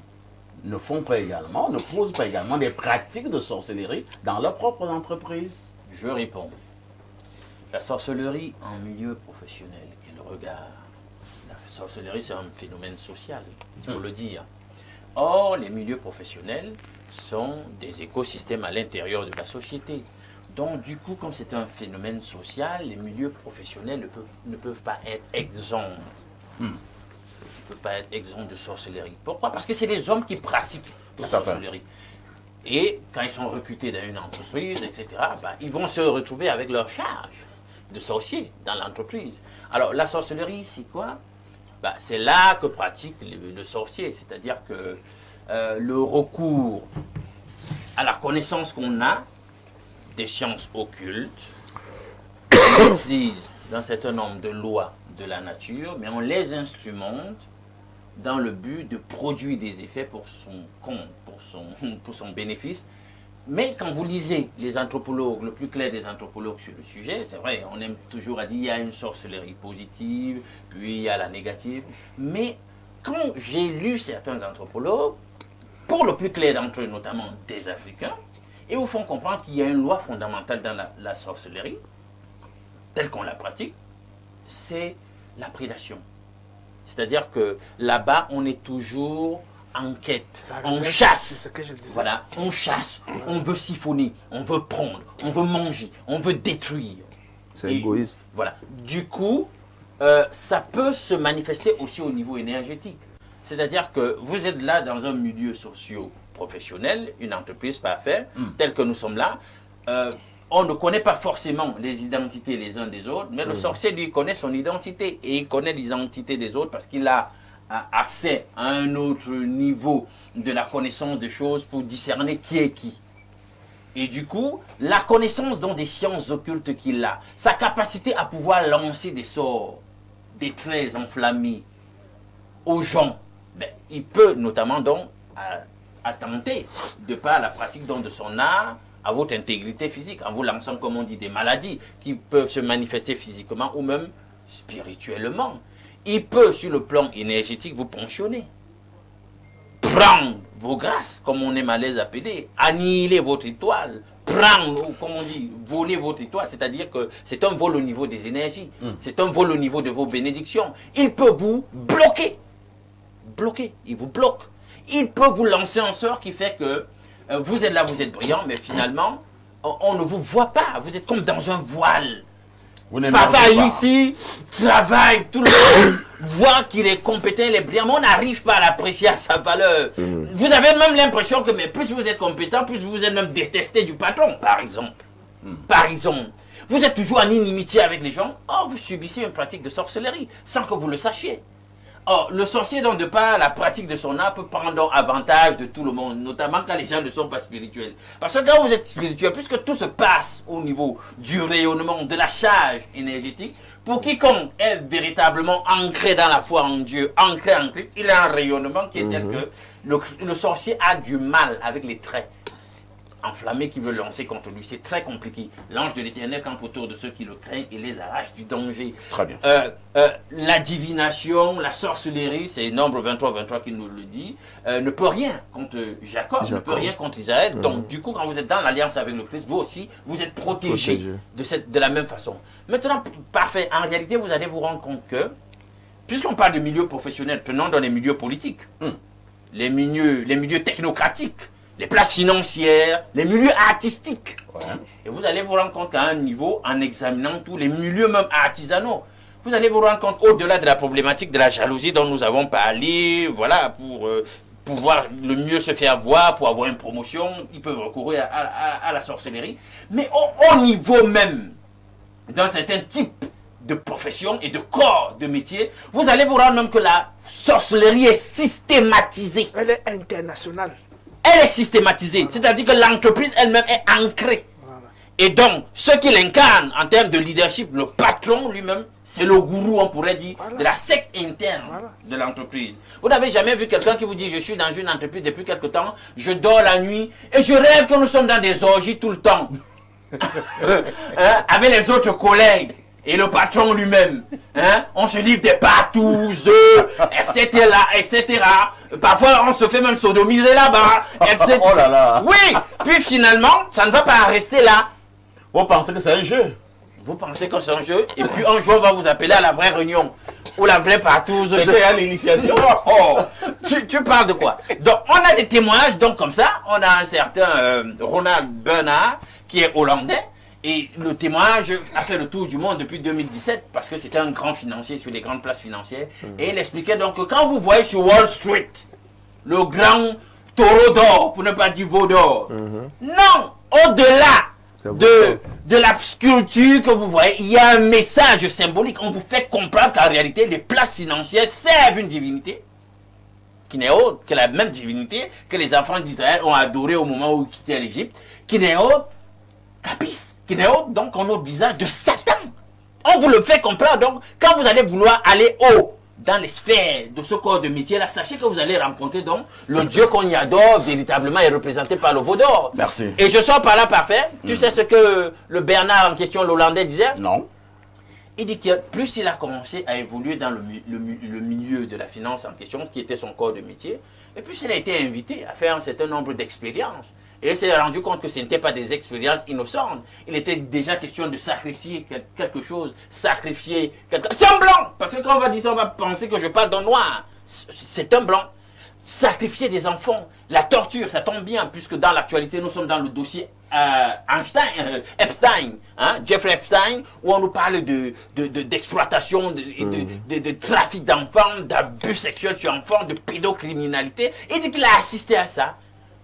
ne font pas également, ne posent pas également des pratiques de sorcellerie dans leurs propres entreprises? Je réponds. La sorcellerie en milieu professionnel, quel regard. La sorcellerie, c'est un phénomène social, il faut le dire. Or, les milieux professionnels sont des écosystèmes à l'intérieur de la société. Donc, du coup, comme c'est un phénomène social, les milieux professionnels ne peuvent pas être exempts. Ils ne peuvent pas être exempts de sorcellerie. Pourquoi? Parce que c'est les hommes qui pratiquent la sorcellerie. Et quand ils sont recrutés dans une entreprise, etc., ils vont se retrouver avec leur charge de sorciers dans l'entreprise. Alors, la sorcellerie, c'est quoi? C'est là que pratique le sorcier, c'est-à-dire que le recours à la connaissance qu'on a des sciences occultes, on utilise un certain nombre de lois de la nature, mais on les instrumente dans le but de produire des effets pour son compte, pour son bénéfice. Mais quand vous lisez les anthropologues, le plus clair des anthropologues sur le sujet, c'est vrai, on aime toujours à dire qu'il y a une sorcellerie positive, puis il y a la négative. Mais quand j'ai lu certains anthropologues, pour le plus clair d'entre eux, notamment des Africains, ils vous font comprendre qu'il y a une loi fondamentale dans la sorcellerie, telle qu'on la pratique, c'est la prédation. C'est-à-dire que là-bas, on est toujours en quête, on chasse, ce que je disais. Voilà, on chasse, on veut siphonner, on veut prendre, on veut manger, on veut détruire. C'est égoïste. Voilà. Du coup, ça peut se manifester aussi au niveau énergétique. C'est-à-dire que vous êtes là dans un milieu socio-professionnel, une entreprise parfaite, telle que nous sommes là. On ne connaît pas forcément les identités les uns des autres, mais le sorcier, lui, connaît son identité. Et il connaît l'identité des autres parce qu'il a accès à un autre niveau de la connaissance des choses pour discerner qui est qui. Et du coup, la connaissance dans des sciences occultes qu'il a, sa capacité à pouvoir lancer des sorts, des traits enflammés aux gens, il peut notamment donc attenter, de par la pratique donc de son art, à votre intégrité physique, en vous lançant, comme on dit, des maladies qui peuvent se manifester physiquement ou même spirituellement. Il peut, sur le plan énergétique, vous pensionner, prendre vos grâces, comme on aime à les appeler, annihiler votre étoile, prendre, comme on dit, voler votre étoile, c'est-à-dire que c'est un vol au niveau des énergies, c'est un vol au niveau de vos bénédictions. Il peut vous bloquer, il vous bloque. Il peut vous lancer un sort qui fait que vous êtes là, vous êtes brillant, mais finalement, on ne vous voit pas. Vous êtes comme dans un voile. Papa ici travaille, tout le monde voit qu'il est compétent, il est brillant, mais on n'arrive pas à l'apprécier à sa valeur. Vous avez même l'impression que plus vous êtes compétent, plus vous êtes même détesté du patron, par exemple. Par exemple. Vous êtes toujours en inimitié avec les gens. Or, vous subissez une pratique de sorcellerie, sans que vous le sachiez. Or, le sorcier, donc, de par la pratique de son art, peut prendre donc avantage de tout le monde, notamment quand les gens ne sont pas spirituels. Parce que quand vous êtes spirituel, puisque tout se passe au niveau du rayonnement, de la charge énergétique, pour quiconque est véritablement ancré dans la foi en Dieu, ancré en Christ, il a un rayonnement qui est tel que le sorcier a du mal avec les traits enflammés qu'il veut lancer contre lui. C'est très compliqué. L'ange de l'Éternel campe autour de ceux qui le craignent et les arrache du danger. Très bien. La divination, la sorcellerie, c'est Nombre 23 qui nous le dit, ne peut rien contre Jacob, ne peut rien contre Israël. Donc, du coup, quand vous êtes dans l'alliance avec le Christ, vous aussi, vous êtes protégés de la même façon. Maintenant, parfait. En réalité, vous allez vous rendre compte que, puisqu'on parle de milieux professionnels, prenons dans les milieux politiques, les milieux technocratiques, les places financières, les milieux artistiques. Ouais. Et vous allez vous rendre compte qu'à un niveau, en examinant tous les milieux même artisanaux, vous allez vous rendre compte, au-delà de la problématique de la jalousie dont nous avons parlé, voilà, pour pouvoir le mieux se faire voir, pour avoir une promotion, ils peuvent recourir à la sorcellerie. Mais au niveau même, dans certains types de professions et de corps de métier, vous allez vous rendre même que la sorcellerie est systématisée. Elle est internationale. Elle est systématisée, c'est-à-dire que l'entreprise elle-même est ancrée. Voilà. Et donc, ce qu'il incarne en termes de leadership, le patron lui-même, c'est le gourou, on pourrait dire, de la secte interne de l'entreprise. Vous n'avez jamais vu quelqu'un qui vous dit, je suis dans une entreprise depuis quelque temps, je dors la nuit et je rêve que nous sommes dans des orgies tout le temps. Avec les autres collègues. Et le patron lui-même, on se livre des partouzes, etc. Parfois, on se fait même sodomiser là-bas, etc. Oh là là. Oui, puis finalement, ça ne va pas rester là. Vous pensez que c'est un jeu? Vous pensez que c'est un jeu, et puis un jour, on va vous appeler à la vraie réunion, ou la vraie partouze. C'était à l'initiation. Tu parles de quoi? Donc, on a des témoignages, donc comme ça, on a un certain Ronald Bernard, qui est hollandais. Et le témoignage a fait le tour du monde depuis 2017 parce que c'était un grand financier sur les grandes places financières. Et il expliquait donc que quand vous voyez sur Wall Street le grand taureau d'or, pour ne pas dire veau d'or, non, au-delà de la sculpture que vous voyez, il y a un message symbolique. On vous fait comprendre qu'en réalité, les places financières servent une divinité qui n'est autre que la même divinité que les enfants d'Israël ont adoré au moment où ils quittaient l'Égypte, qui n'est autre qu'Apis. Qui n'est autre donc en autre visage de Satan. On vous le fait comprendre. Donc, quand vous allez vouloir aller haut dans les sphères de ce corps de métier là, sachez que vous allez rencontrer donc le Dieu qu'on y adore véritablement est représenté par le veau d'or. Merci. Et je sors par là parfait. Tu sais ce que le Bernard en question, l'Hollandais, disait? Non. Il dit que plus il a commencé à évoluer dans le milieu de la finance en question, qui était son corps de métier, et plus il a été invité à faire un certain nombre d'expériences. Et il s'est rendu compte que ce n'était pas des expériences innocentes. Il était déjà question de sacrifier quelque chose, sacrifier quelque chose. C'est un blanc! Parce que quand on va dire ça, on va penser que je parle d'un noir. C'est un blanc. Sacrifier des enfants, la torture, ça tombe bien, puisque dans l'actualité, nous sommes dans le dossier Epstein, Jeffrey Epstein, où on nous parle d'exploitation, de trafic d'enfants, d'abus sexuels sur enfants, de pédocriminalité. Il dit qu'il a assisté à ça.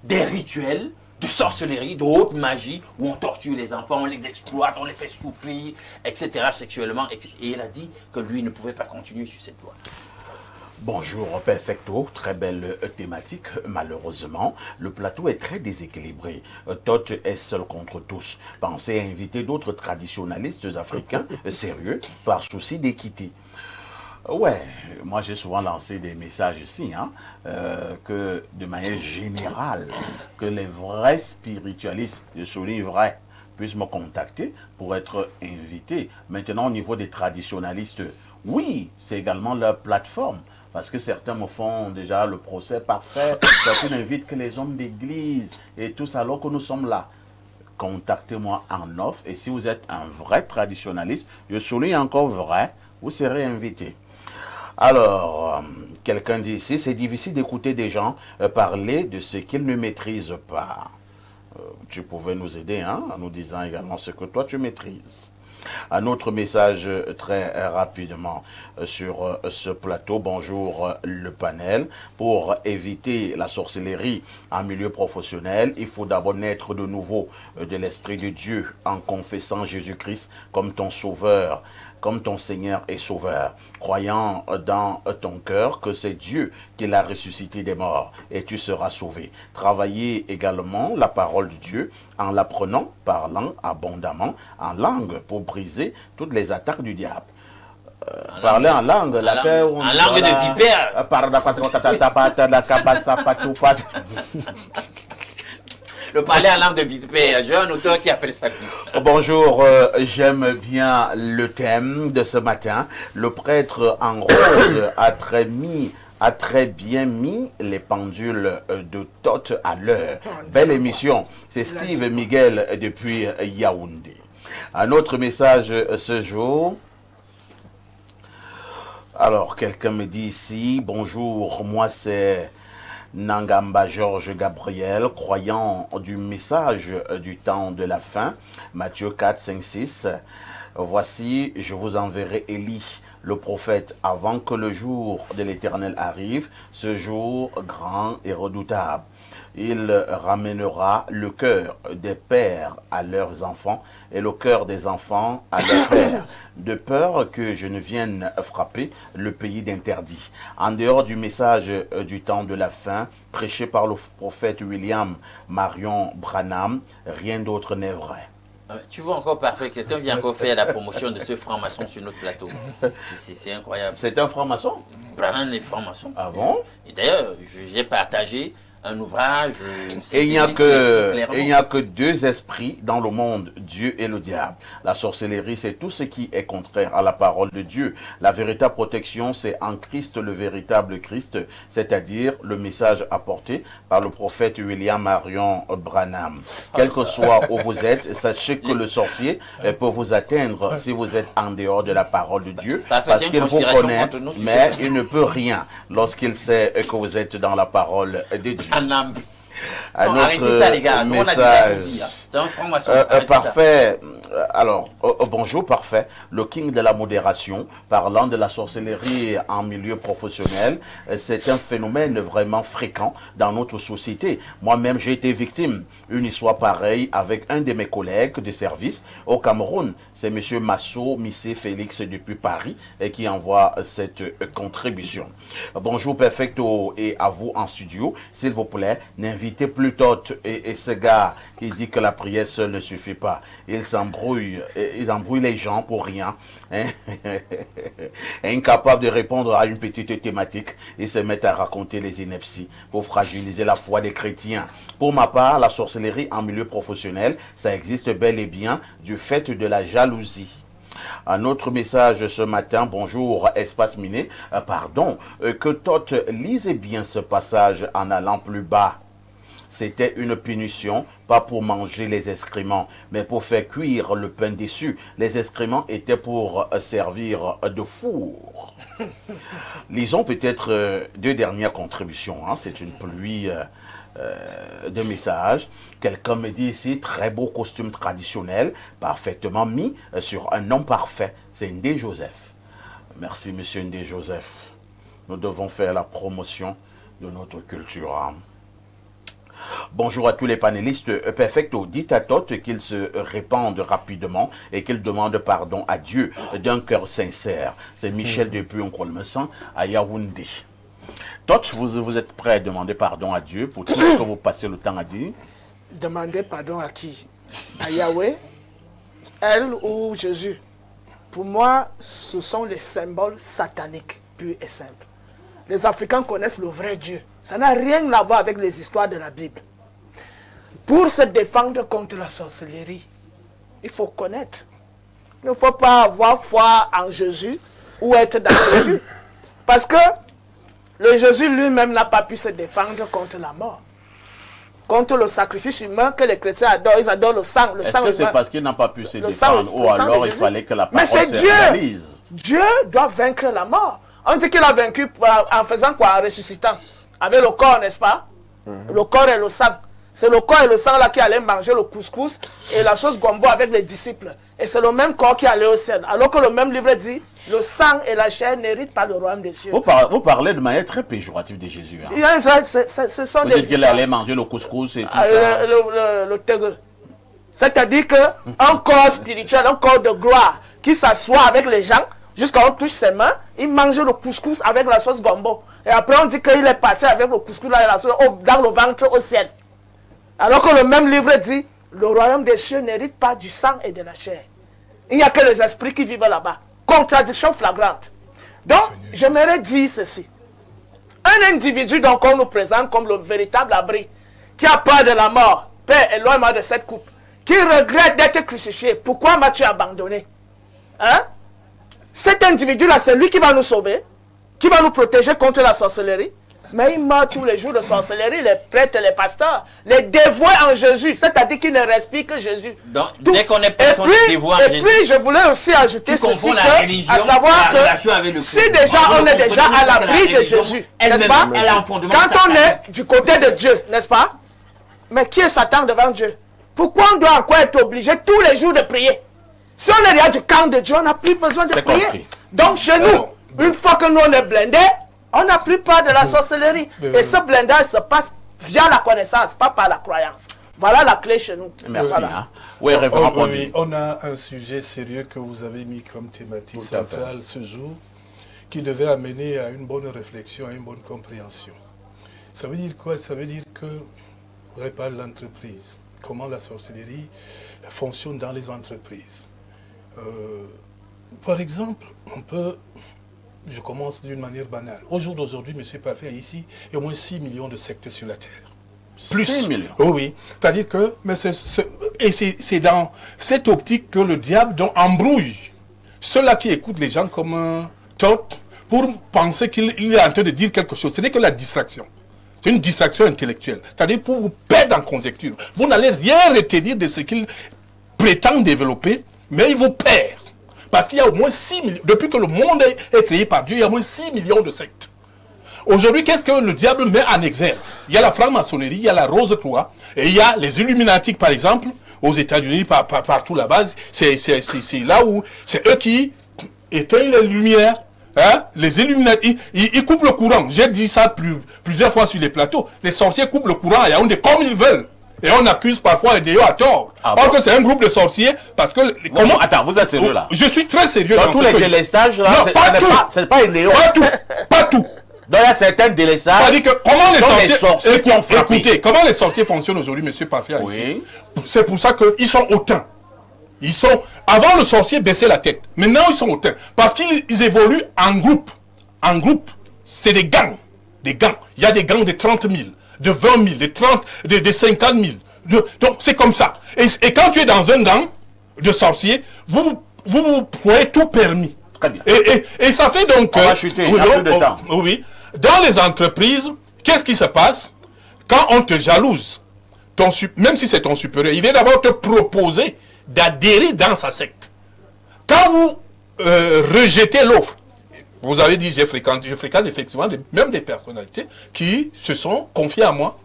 Des rituels de sorcellerie, de haute magie, où on torture les enfants, on les exploite, on les fait souffrir, etc. sexuellement. Et il a dit que lui ne pouvait pas continuer sur cette voie. Bonjour, perfecto, très belle thématique. Malheureusement, le plateau est très déséquilibré. Tot est seul contre tous. Pensez à inviter d'autres traditionnalistes africains sérieux par souci d'équité. Ouais, moi j'ai souvent lancé des messages ici, que de manière générale, que les vrais spiritualistes, je souligne vrai, puissent me contacter pour être invités. Maintenant, au niveau des traditionnalistes, oui, c'est également leur plateforme. Parce que certains me font déjà le procès parfait. Tu n'invites que les hommes d'église et tous alors que nous sommes là. Contactez-moi en off. Et si vous êtes un vrai traditionnaliste, je souligne encore vrai, vous serez invité. Alors, quelqu'un dit ici, c'est difficile d'écouter des gens parler de ce qu'ils ne maîtrisent pas. Tu pouvais nous aider en nous disant également ce que toi tu maîtrises. Un autre message très rapidement sur ce plateau. Bonjour le panel. Pour éviter la sorcellerie en milieu professionnel, il faut d'abord naître de nouveau de l'Esprit de Dieu en confessant Jésus-Christ comme ton sauveur. comme ton Seigneur et Sauveur, croyant dans ton cœur que c'est Dieu qui l'a ressuscité des morts et tu seras sauvé. Travaillez également la parole de Dieu en l'apprenant, parlant abondamment en langue pour briser toutes les attaques du diable. Parler en langue, l'affaire... En langue de vipère. Le parler en langue de vipère, j'ai un auteur qui appelle ça. Bonjour, j'aime bien le thème de ce matin. Le prêtre en rose a très bien mis les pendules de Tot à l'heure. Belle émission. C'est Steve Miguel depuis Yaoundé. Un autre message ce jour. Alors, quelqu'un me dit ici, bonjour, moi c'est Nangamba Georges Gabriel, croyant du message du temps de la fin, Matthieu 4, 5, 6. Voici, je vous enverrai Élie, le prophète, avant que le jour de l'Éternel arrive, ce jour grand et redoutable. Il ramènera le cœur des pères à leurs enfants et le cœur des enfants à leurs pères, de peur que je ne vienne frapper le pays d'interdit. En dehors du message du temps de la fin, prêché par le prophète William Marion Branham, rien d'autre n'est vrai. Tu vois encore parfait, quelqu'un vient encore faire la promotion de ce franc-maçon sur notre plateau. C'est incroyable. C'est un franc-maçon? Branham est franc-maçon. Ah bon? Et d'ailleurs, j'ai partagé un ouvrage. Et il n'y a que deux esprits dans le monde, Dieu et le diable. La sorcellerie, c'est tout ce qui est contraire à la parole de Dieu. La véritable protection, c'est en Christ, le véritable Christ, c'est-à-dire le message apporté par le prophète William Marion Branham. Quel que soit où vous êtes, sachez que le sorcier peut vous atteindre si vous êtes en dehors de la parole de Dieu, parce qu'il vous connaît, mais il ne peut rien lorsqu'il sait que vous êtes dans la parole de Dieu. Un autre ça, les gars. message. C'est un franc-maçon. Parfait. Alors, bonjour, parfait. Le king de la modération, parlant de la sorcellerie en milieu professionnel, c'est un phénomène vraiment fréquent dans notre société. Moi-même, j'ai été victime. Une histoire pareille avec un de mes collègues de service au Cameroun. C'est M. Masso Missé Félix depuis Paris et qui envoie cette contribution. Bonjour, Perfecto, et à vous en studio. S'il vous plaît, n'invitez plus Tot et ce gars qui dit que la prière seule ne suffit pas. Ils embrouillent les gens pour rien. Hein? Incapables de répondre à une petite thématique, ils se mettent à raconter les inepties pour fragiliser la foi des chrétiens. Pour ma part, la sorcellerie en milieu professionnel, ça existe bel et bien du fait de la jalousie. Un autre message ce matin, bonjour Espace Miné, que Tot lisez bien ce passage en allant plus bas. C'était une punition, pas pour manger les excréments, mais pour faire cuire le pain déçu. Les excréments étaient pour servir de four. Lisons peut-être deux dernières contributions, hein. C'est une pluie de messages. Quelqu'un me dit ici, très beau costume traditionnel, parfaitement mis sur un homme parfait. C'est Ndé Joseph. Merci, monsieur Ndé Joseph. Nous devons faire la promotion de notre culture. Bonjour à tous les panélistes. Perfecto, dites à Tot qu'il se répande rapidement et qu'il demande pardon à Dieu d'un cœur sincère. C'est Michel depuis Onkolmesan à Yaoundé. Tot, vous êtes prêt à demander pardon à Dieu pour tout ce que vous passez le temps à dire? Demander pardon à qui? À Yahweh, elle ou Jésus? Pour moi, ce sont les symboles sataniques, purs et simples. Les Africains connaissent le vrai Dieu. Ça n'a rien à voir avec les histoires de la Bible. Pour se défendre contre la sorcellerie, il faut connaître. Il ne faut pas avoir foi en Jésus ou être dans Jésus. Parce que le Jésus lui-même n'a pas pu se défendre contre la mort. Contre le sacrifice humain que les chrétiens adorent. Ils adorent le sang. Est-ce que c'est parce qu'il n'a pas pu se défendre ou alors il fallait que la parole se réalise? Dieu doit vaincre la mort. On dit qu'il a vaincu en faisant quoi? En ressuscitant. Avec le corps, n'est-ce pas? Le corps et le sang. C'est le corps et le sang là qui allaient manger le couscous et la sauce gombo avec les disciples. Et c'est le même corps qui allait au ciel. Alors que le même livre dit, le sang et la chair n'héritent pas le royaume des cieux. Vous parlez de manière très péjorative de Jésus. Hein? Vous dites qu'il allait manger le couscous et tout ça. Le tegre. C'est-à-dire qu'un corps spirituel, un corps de gloire, qui s'assoit avec les gens, jusqu'à on touche ses mains, il mange le couscous avec la sauce gombo. Et après on dit qu'il est parti avec le couscous là, la sauce, dans le ventre au ciel. Alors que le même livre dit, le royaume des cieux n'hérite pas du sang et de la chair. Il n'y a que les esprits qui vivent là-bas. Contradiction flagrante. Donc, j'aimerais dire ceci. Un individu donc qu'on nous présente comme le véritable abri, qui a peur de la mort, Père, éloigne-moi de cette coupe, qui regrette d'être crucifié. Pourquoi m'as-tu abandonné? Hein? Cet individu-là, c'est lui qui va nous sauver, qui va nous protéger contre la sorcellerie. Mais il meurt tous les jours de sorcellerie, les prêtres, les pasteurs, les dévoués en Jésus, c'est-à-dire qu'ils ne respirent que Jésus. Donc, dès qu'on est prêtre, on est dévoué en Jésus. Et puis, je voulais aussi ajouter ceci, à savoir que si déjà on est déjà à l'abri de Jésus, n'est-ce pas? Quand on est du côté de Dieu, n'est-ce pas? Mais qui est Satan devant Dieu? Pourquoi on doit encore être obligé tous les jours de prier? Si on est déjà du camp de Dieu, on n'a plus besoin de prier. Compris. Donc, chez nous, une fois que nous on est blindés, on n'a plus peur de la sorcellerie. Et ce blindage se passe via la connaissance, pas par la croyance. Voilà la clé chez nous. Merci. Voilà. Hein. Oui, révérend oui, on a un sujet sérieux que vous avez mis comme thématique centrale ce jour, qui devait amener à une bonne réflexion, à une bonne compréhension. Ça veut dire quoi? Ça veut dire que, on répare l'entreprise. Comment la sorcellerie fonctionne dans les entreprises. Par exemple, on peut... Je commence d'une manière banale. Au jour d'aujourd'hui, M. Parfait, ici, il y a au moins 6 millions de sectes sur la Terre. Plus. 6 millions. Oh oui. C'est-à-dire que, c'est dans cette optique que le diable embrouille ceux-là qui écoutent les gens comme un top pour penser qu'il est en train de dire quelque chose. Ce n'est que la distraction. C'est une distraction intellectuelle. C'est-à-dire pour vous perdre en conjecture. Vous n'allez rien retenir de ce qu'il prétend développer, mais il vous perd. Parce qu'il y a au moins 6 millions, depuis que le monde est créé par Dieu, il y a au moins 6 millions de sectes. Aujourd'hui, qu'est-ce que le diable met en exergue? Il y a la franc-maçonnerie, il y a la Rose-Croix, et il y a les Illuminatiques, par exemple, aux États-Unis, partout là-bas. C'est là où c'est eux qui éteignent les lumières. Hein? Les Illuminati, ils coupent le courant. J'ai dit ça plusieurs fois sur les plateaux. Les sorciers coupent le courant à Yaoundé comme ils veulent. Et on accuse parfois Edeo à tort. Or que c'est un groupe de sorciers parce que... Comment? Attends, vous êtes sérieux là? Je suis très sérieux. Dans tous les délestages là, c'est pas Edeo. Pas tout. Pas tout. Donc il y a certains délestages. C'est-à-dire que comment les sorciers qui ont frappé. Écoutez, comment les sorciers fonctionnent aujourd'hui, M. Parfait, ici? C'est pour ça qu'ils sont hautains. Ils sont... Avant, le sorcier baissait la tête. Maintenant, ils sont hautains. Parce qu'ils évoluent en groupe. En groupe, c'est des gangs. Des gangs. Il y a des gangs de 30 000. De 20 000, de 30, de 50 000. Donc, c'est comme ça. Et quand tu es dans un gang de sorciers, vous prenez tout permis. Très bien. Et ça fait donc... On va chuter, il y a plus de temps. Oui. Dans les entreprises, qu'est-ce qui se passe? Quand on te jalouse, même si c'est ton supérieur, il vient d'abord te proposer d'adhérer dans sa secte. Quand vous rejetez l'offre, vous avez dit, je fréquente effectivement même des personnalités qui se sont confiées à moi.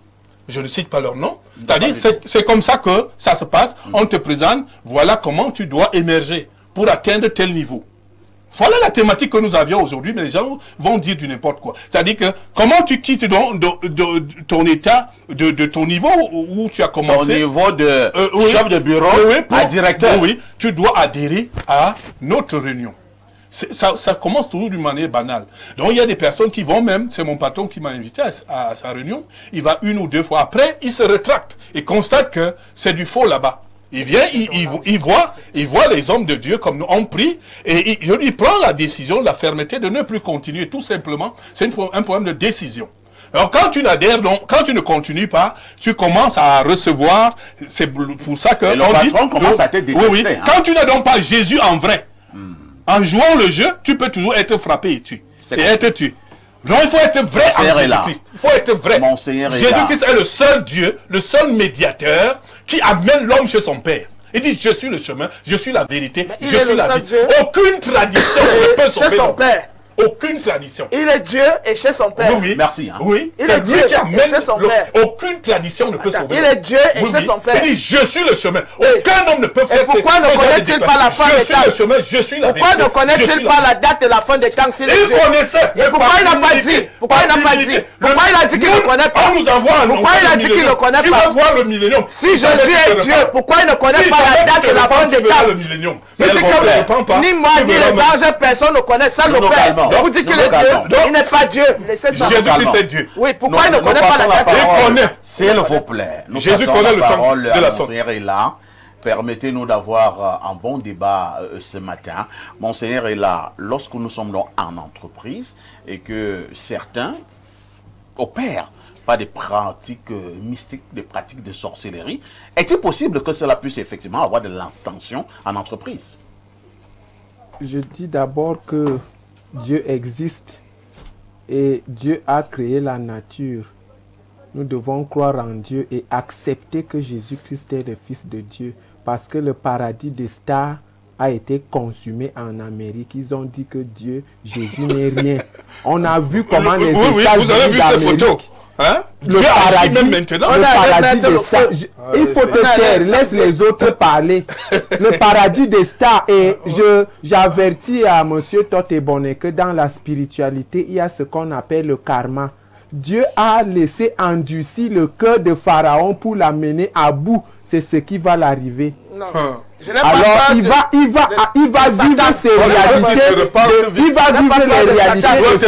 Je ne cite pas leur nom. C'est-à-dire, c'est comme ça que ça se passe. On te présente, voilà comment tu dois émerger pour atteindre tel niveau. Voilà la thématique que nous avions aujourd'hui, mais les gens vont dire du n'importe quoi. C'est-à-dire que comment tu quittes ton état, de ton niveau où tu as commencé. Au niveau de chef de bureau, à directeur. Oui, tu dois adhérer à notre réunion. Ça commence toujours d'une manière banale. Donc il y a des personnes qui vont même, c'est mon patron qui m'a invité à sa réunion, il va 1 ou 2 fois. Après, il se rétracte et constate que c'est du faux là-bas. Il vient, il voit les hommes de Dieu comme nous on prie et il prend la décision, la fermeté de ne plus continuer. Tout simplement, c'est un problème de décision. Alors quand tu n'adhères, quand tu ne continues pas, tu commences à recevoir, c'est pour ça que... Et le patron commence à te détester. Oui. Hein. Quand tu n'as donc pas Jésus en vrai, en jouant le jeu, tu peux toujours être frappé et tué. Être tué. Non, il faut être vrai en Jésus-Christ. Il faut être vrai. Jésus-Christ est le seul Dieu, le seul médiateur qui amène l'homme chez son Père. Il dit, je suis le chemin, je suis la vérité, je suis la vie. Aucune tradition ne peut sauver son Père. aucune tradition. Il est Dieu et chez son Père. Oui, merci. Hein. Oui, il c'est est Dieu Dieu qui amène. chez son Père. Aucune tradition ne peut sauver. Il est Dieu et chez son Père. Il dit, je suis le chemin. Aucun homme ne peut faire. Et pourquoi ne connaît-il pas la fin des temps? Je suis le chemin, je suis la vérité. Pourquoi ne connaît-il pas la date de la fin des temps s'il est Dieu? Il connaissait. Et pourquoi il n'a pas dit? Pourquoi il n'a pas dit? Pourquoi il a dit qu'il ne connaît pas? Pourquoi il a dit qu'il ne connaît pas? Tu vas voir le millénium. Si Jésus est Dieu, pourquoi il ne connaît pas la date de la fin des temps? Mais c'est que ni moi ni les anges, personne ne connaît ça, le Père. Vous dites qu'il est Dieu, il n'est pas Dieu. Jésus-Christ est Dieu. Oui, pourquoi il ne connaît pas la date? Il connaît. S'il vous plaît. Jésus connaît le temps de la sorte. Est là. Permettez-nous d'avoir un bon débat ce matin. Monseigneur est là. Lorsque nous sommes en entreprise et que certains opèrent pas des pratiques mystiques, des pratiques de sorcellerie, est-il possible que cela puisse effectivement avoir de l'ascension en entreprise? Je dis d'abord que Dieu existe et Dieu a créé la nature. Nous devons croire en Dieu et accepter que Jésus-Christ est le Fils de Dieu, parce que le paradis des stars a été consumé en Amérique. Ils ont dit que Jésus n'est rien. On a vu comment les États-Unis vous avez vu ces photos, hein? Le paradis, même maintenant. Le paradis des stars. Il faut te taire, laisse les autres parler. Le paradis des stars. Et j'avertis à monsieur Totebonne que dans la spiritualité, il y a ce qu'on appelle le karma. Dieu a laissé endurcir le cœur de Pharaon pour l'amener à bout. C'est ce qui va l'arriver. Alors il va vivre ses réalités. Il va vivre les réalités de ce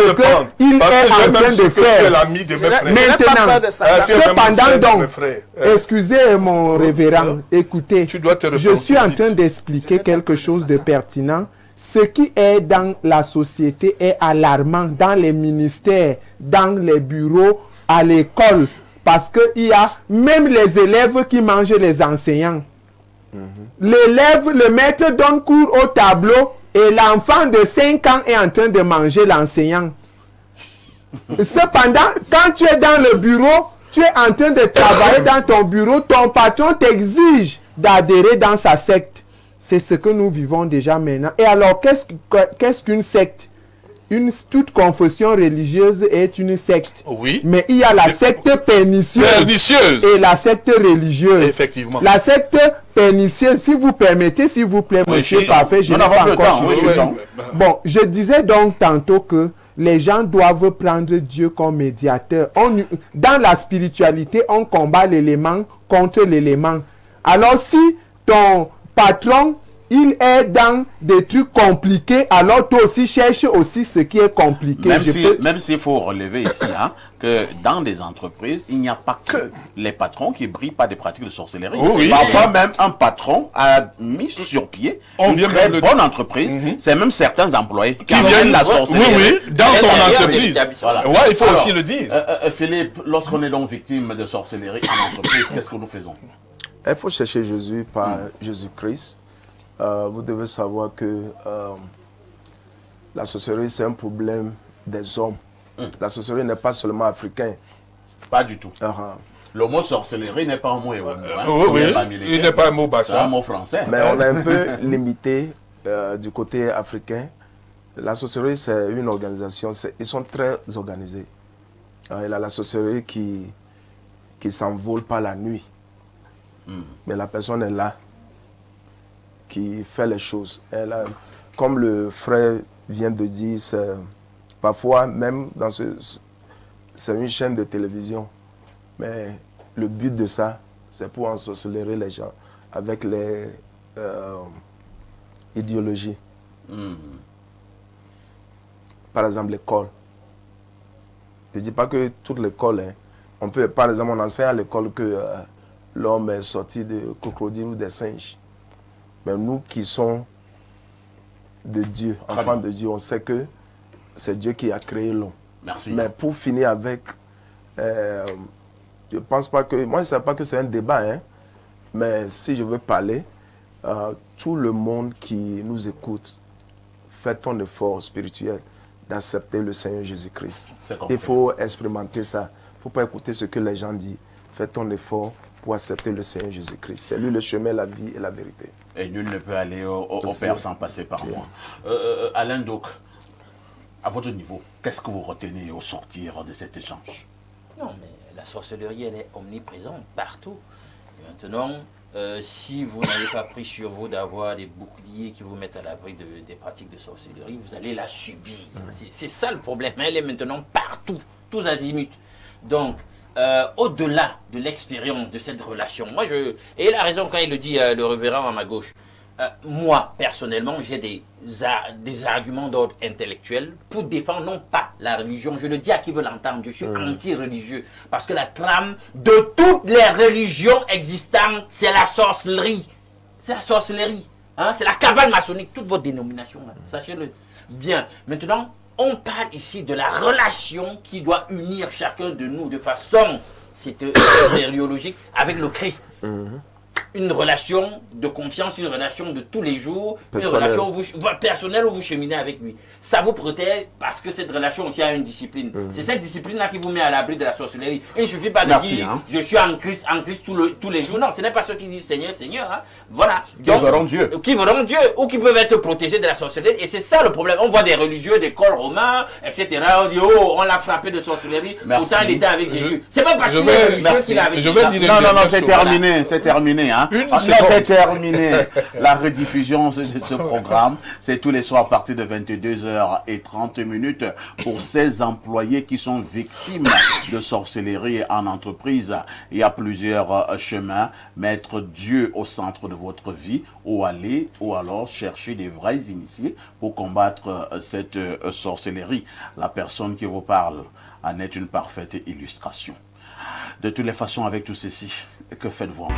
qu'il est en train de faire. Maintenant, cependant donc, excusez mon révérend, écoutez, je suis en train d'expliquer quelque chose de pertinent. Ce qui est dans la société est alarmant, dans les ministères, dans les bureaux, à l'école, parce qu'il y a même les élèves qui mangent les enseignants. L'élève, le maître donne cours au tableau et l'enfant de 5 ans est en train de manger l'enseignant. Cependant, quand tu es dans le bureau, tu es en train de travailler dans ton bureau, ton patron t'exige d'adhérer dans sa secte. C'est ce que nous vivons déjà maintenant. Et alors, qu'est-ce qu'une secte? Toute confession religieuse est une secte. Oui. Mais il y a la secte pernicieuse et la secte religieuse. Effectivement. La secte pernicieuse, si vous permettez, s'il vous plaît, monsieur Parfait, je n'ai pas encore fini. Bon, je disais donc tantôt que les gens doivent prendre Dieu comme médiateur. Dans la spiritualité, on combat l'élément contre l'élément. Alors, si ton patron, il est dans des trucs compliqués, alors toi aussi cherche aussi ce qui est compliqué. Même s'il faut relever ici que dans des entreprises, il n'y a pas que les patrons qui brillent par des pratiques de sorcellerie. Parfois même un patron a mis sur pied une très bonne entreprise. C'est même certains employés qui viennent la sorcellerie. Dans son entreprise. Voilà. Ouais, il faut aussi le dire. Philippe, lorsqu'on est donc victime de sorcellerie en entreprise, qu'est-ce que nous faisons? Il faut chercher Jésus par Jésus-Christ. Vous devez savoir que la sorcellerie, c'est un problème des hommes. La sorcellerie n'est pas seulement africain. Pas du tout. Le mot sorcellerie n'est pas un mot erroné. Il n'est pas un mot bassin. C'est un mot français. Mais on est un peu limité du côté africain. La sorcellerie, c'est une organisation. Ils sont très organisés. Il y a la sorcellerie qui s'envole par la nuit. Mais la personne est là, qui fait les choses. Comme le frère vient de dire, parfois même c'est une chaîne de télévision. Mais le but de ça, c'est pour ensorceler les gens avec les idéologies. Par exemple, l'école. Je ne dis pas que toute l'école, on peut, par exemple, on enseigne à l'école que l'homme est sorti de crocodile ou des singes. Mais nous qui sommes de Dieu, enfants de Dieu, on sait que c'est Dieu qui a créé l'homme. Merci. Mais pour finir avec, je pense pas que, moi je ne sais pas que c'est un débat, mais si je veux parler, tout le monde qui nous écoute, fait ton effort spirituel d'accepter le Seigneur Jésus-Christ. Il faut expérimenter ça. Il ne faut pas écouter ce que les gens disent. Fais ton effort pour accepter le Seigneur Jésus-Christ. C'est lui le chemin, la vie et la vérité. Et nul ne peut aller au Père sans passer par moi. Alain Doc, À votre niveau, qu'est-ce que vous retenez au sortir de cet échange? Non, mais la sorcellerie, elle est omniprésente partout. Et maintenant, si vous n'avez pas pris sur vous d'avoir des boucliers qui vous mettent à l'abri des pratiques de sorcellerie, vous allez la subir. C'est ça le problème. Elle est maintenant partout, tous azimuts. Donc, au-delà de l'expérience de cette relation, et il a raison quand il le dit, le révérend à ma gauche, moi, personnellement, j'ai des arguments d'ordre intellectuel pour défendre non pas la religion. Je le dis à qui veut l'entendre, je suis anti-religieux. Parce que la trame de toutes les religions existantes, c'est la sorcellerie. C'est la sorcellerie. Hein? C'est la cabale maçonnique, toute votre dénomination. Sachez-le bien. Maintenant, on parle ici de la relation qui doit unir chacun de nous de façon sériologique avec le Christ. Une relation de confiance, une relation de tous les jours, personnelle. Une relation personnelle où vous cheminez avec lui. Ça vous protège parce que cette relation aussi a une discipline. C'est cette discipline-là qui vous met à l'abri de la sorcellerie. Et il ne suffit pas de dire je suis en Christ tous les jours. Non, ce n'est pas ceux qui disent Seigneur, Seigneur. Hein. Voilà. Qui verront Dieu. Qui verront Dieu ou qui peuvent être protégés de la sorcellerie. Et c'est ça le problème. On voit des religieux, des cols romains, etc. On dit oh, on l'a frappé de sorcellerie. Merci. Pourtant, il était avec Jésus. C'est pas parce qu'il est religieux qu'il est avec Jésus. Non, c'est terminé. C'est terminé. Hein. C'est terminé. La rediffusion de ce programme, c'est tous les soirs à partir de 22h30 pour ces employés qui sont victimes de sorcellerie en entreprise. Il y a plusieurs chemins. Mettre Dieu au centre de votre vie ou alors chercher des vrais initiés pour combattre cette sorcellerie. La personne qui vous parle en est une parfaite illustration. De toutes les façons, avec tout ceci, que faites-vous encore?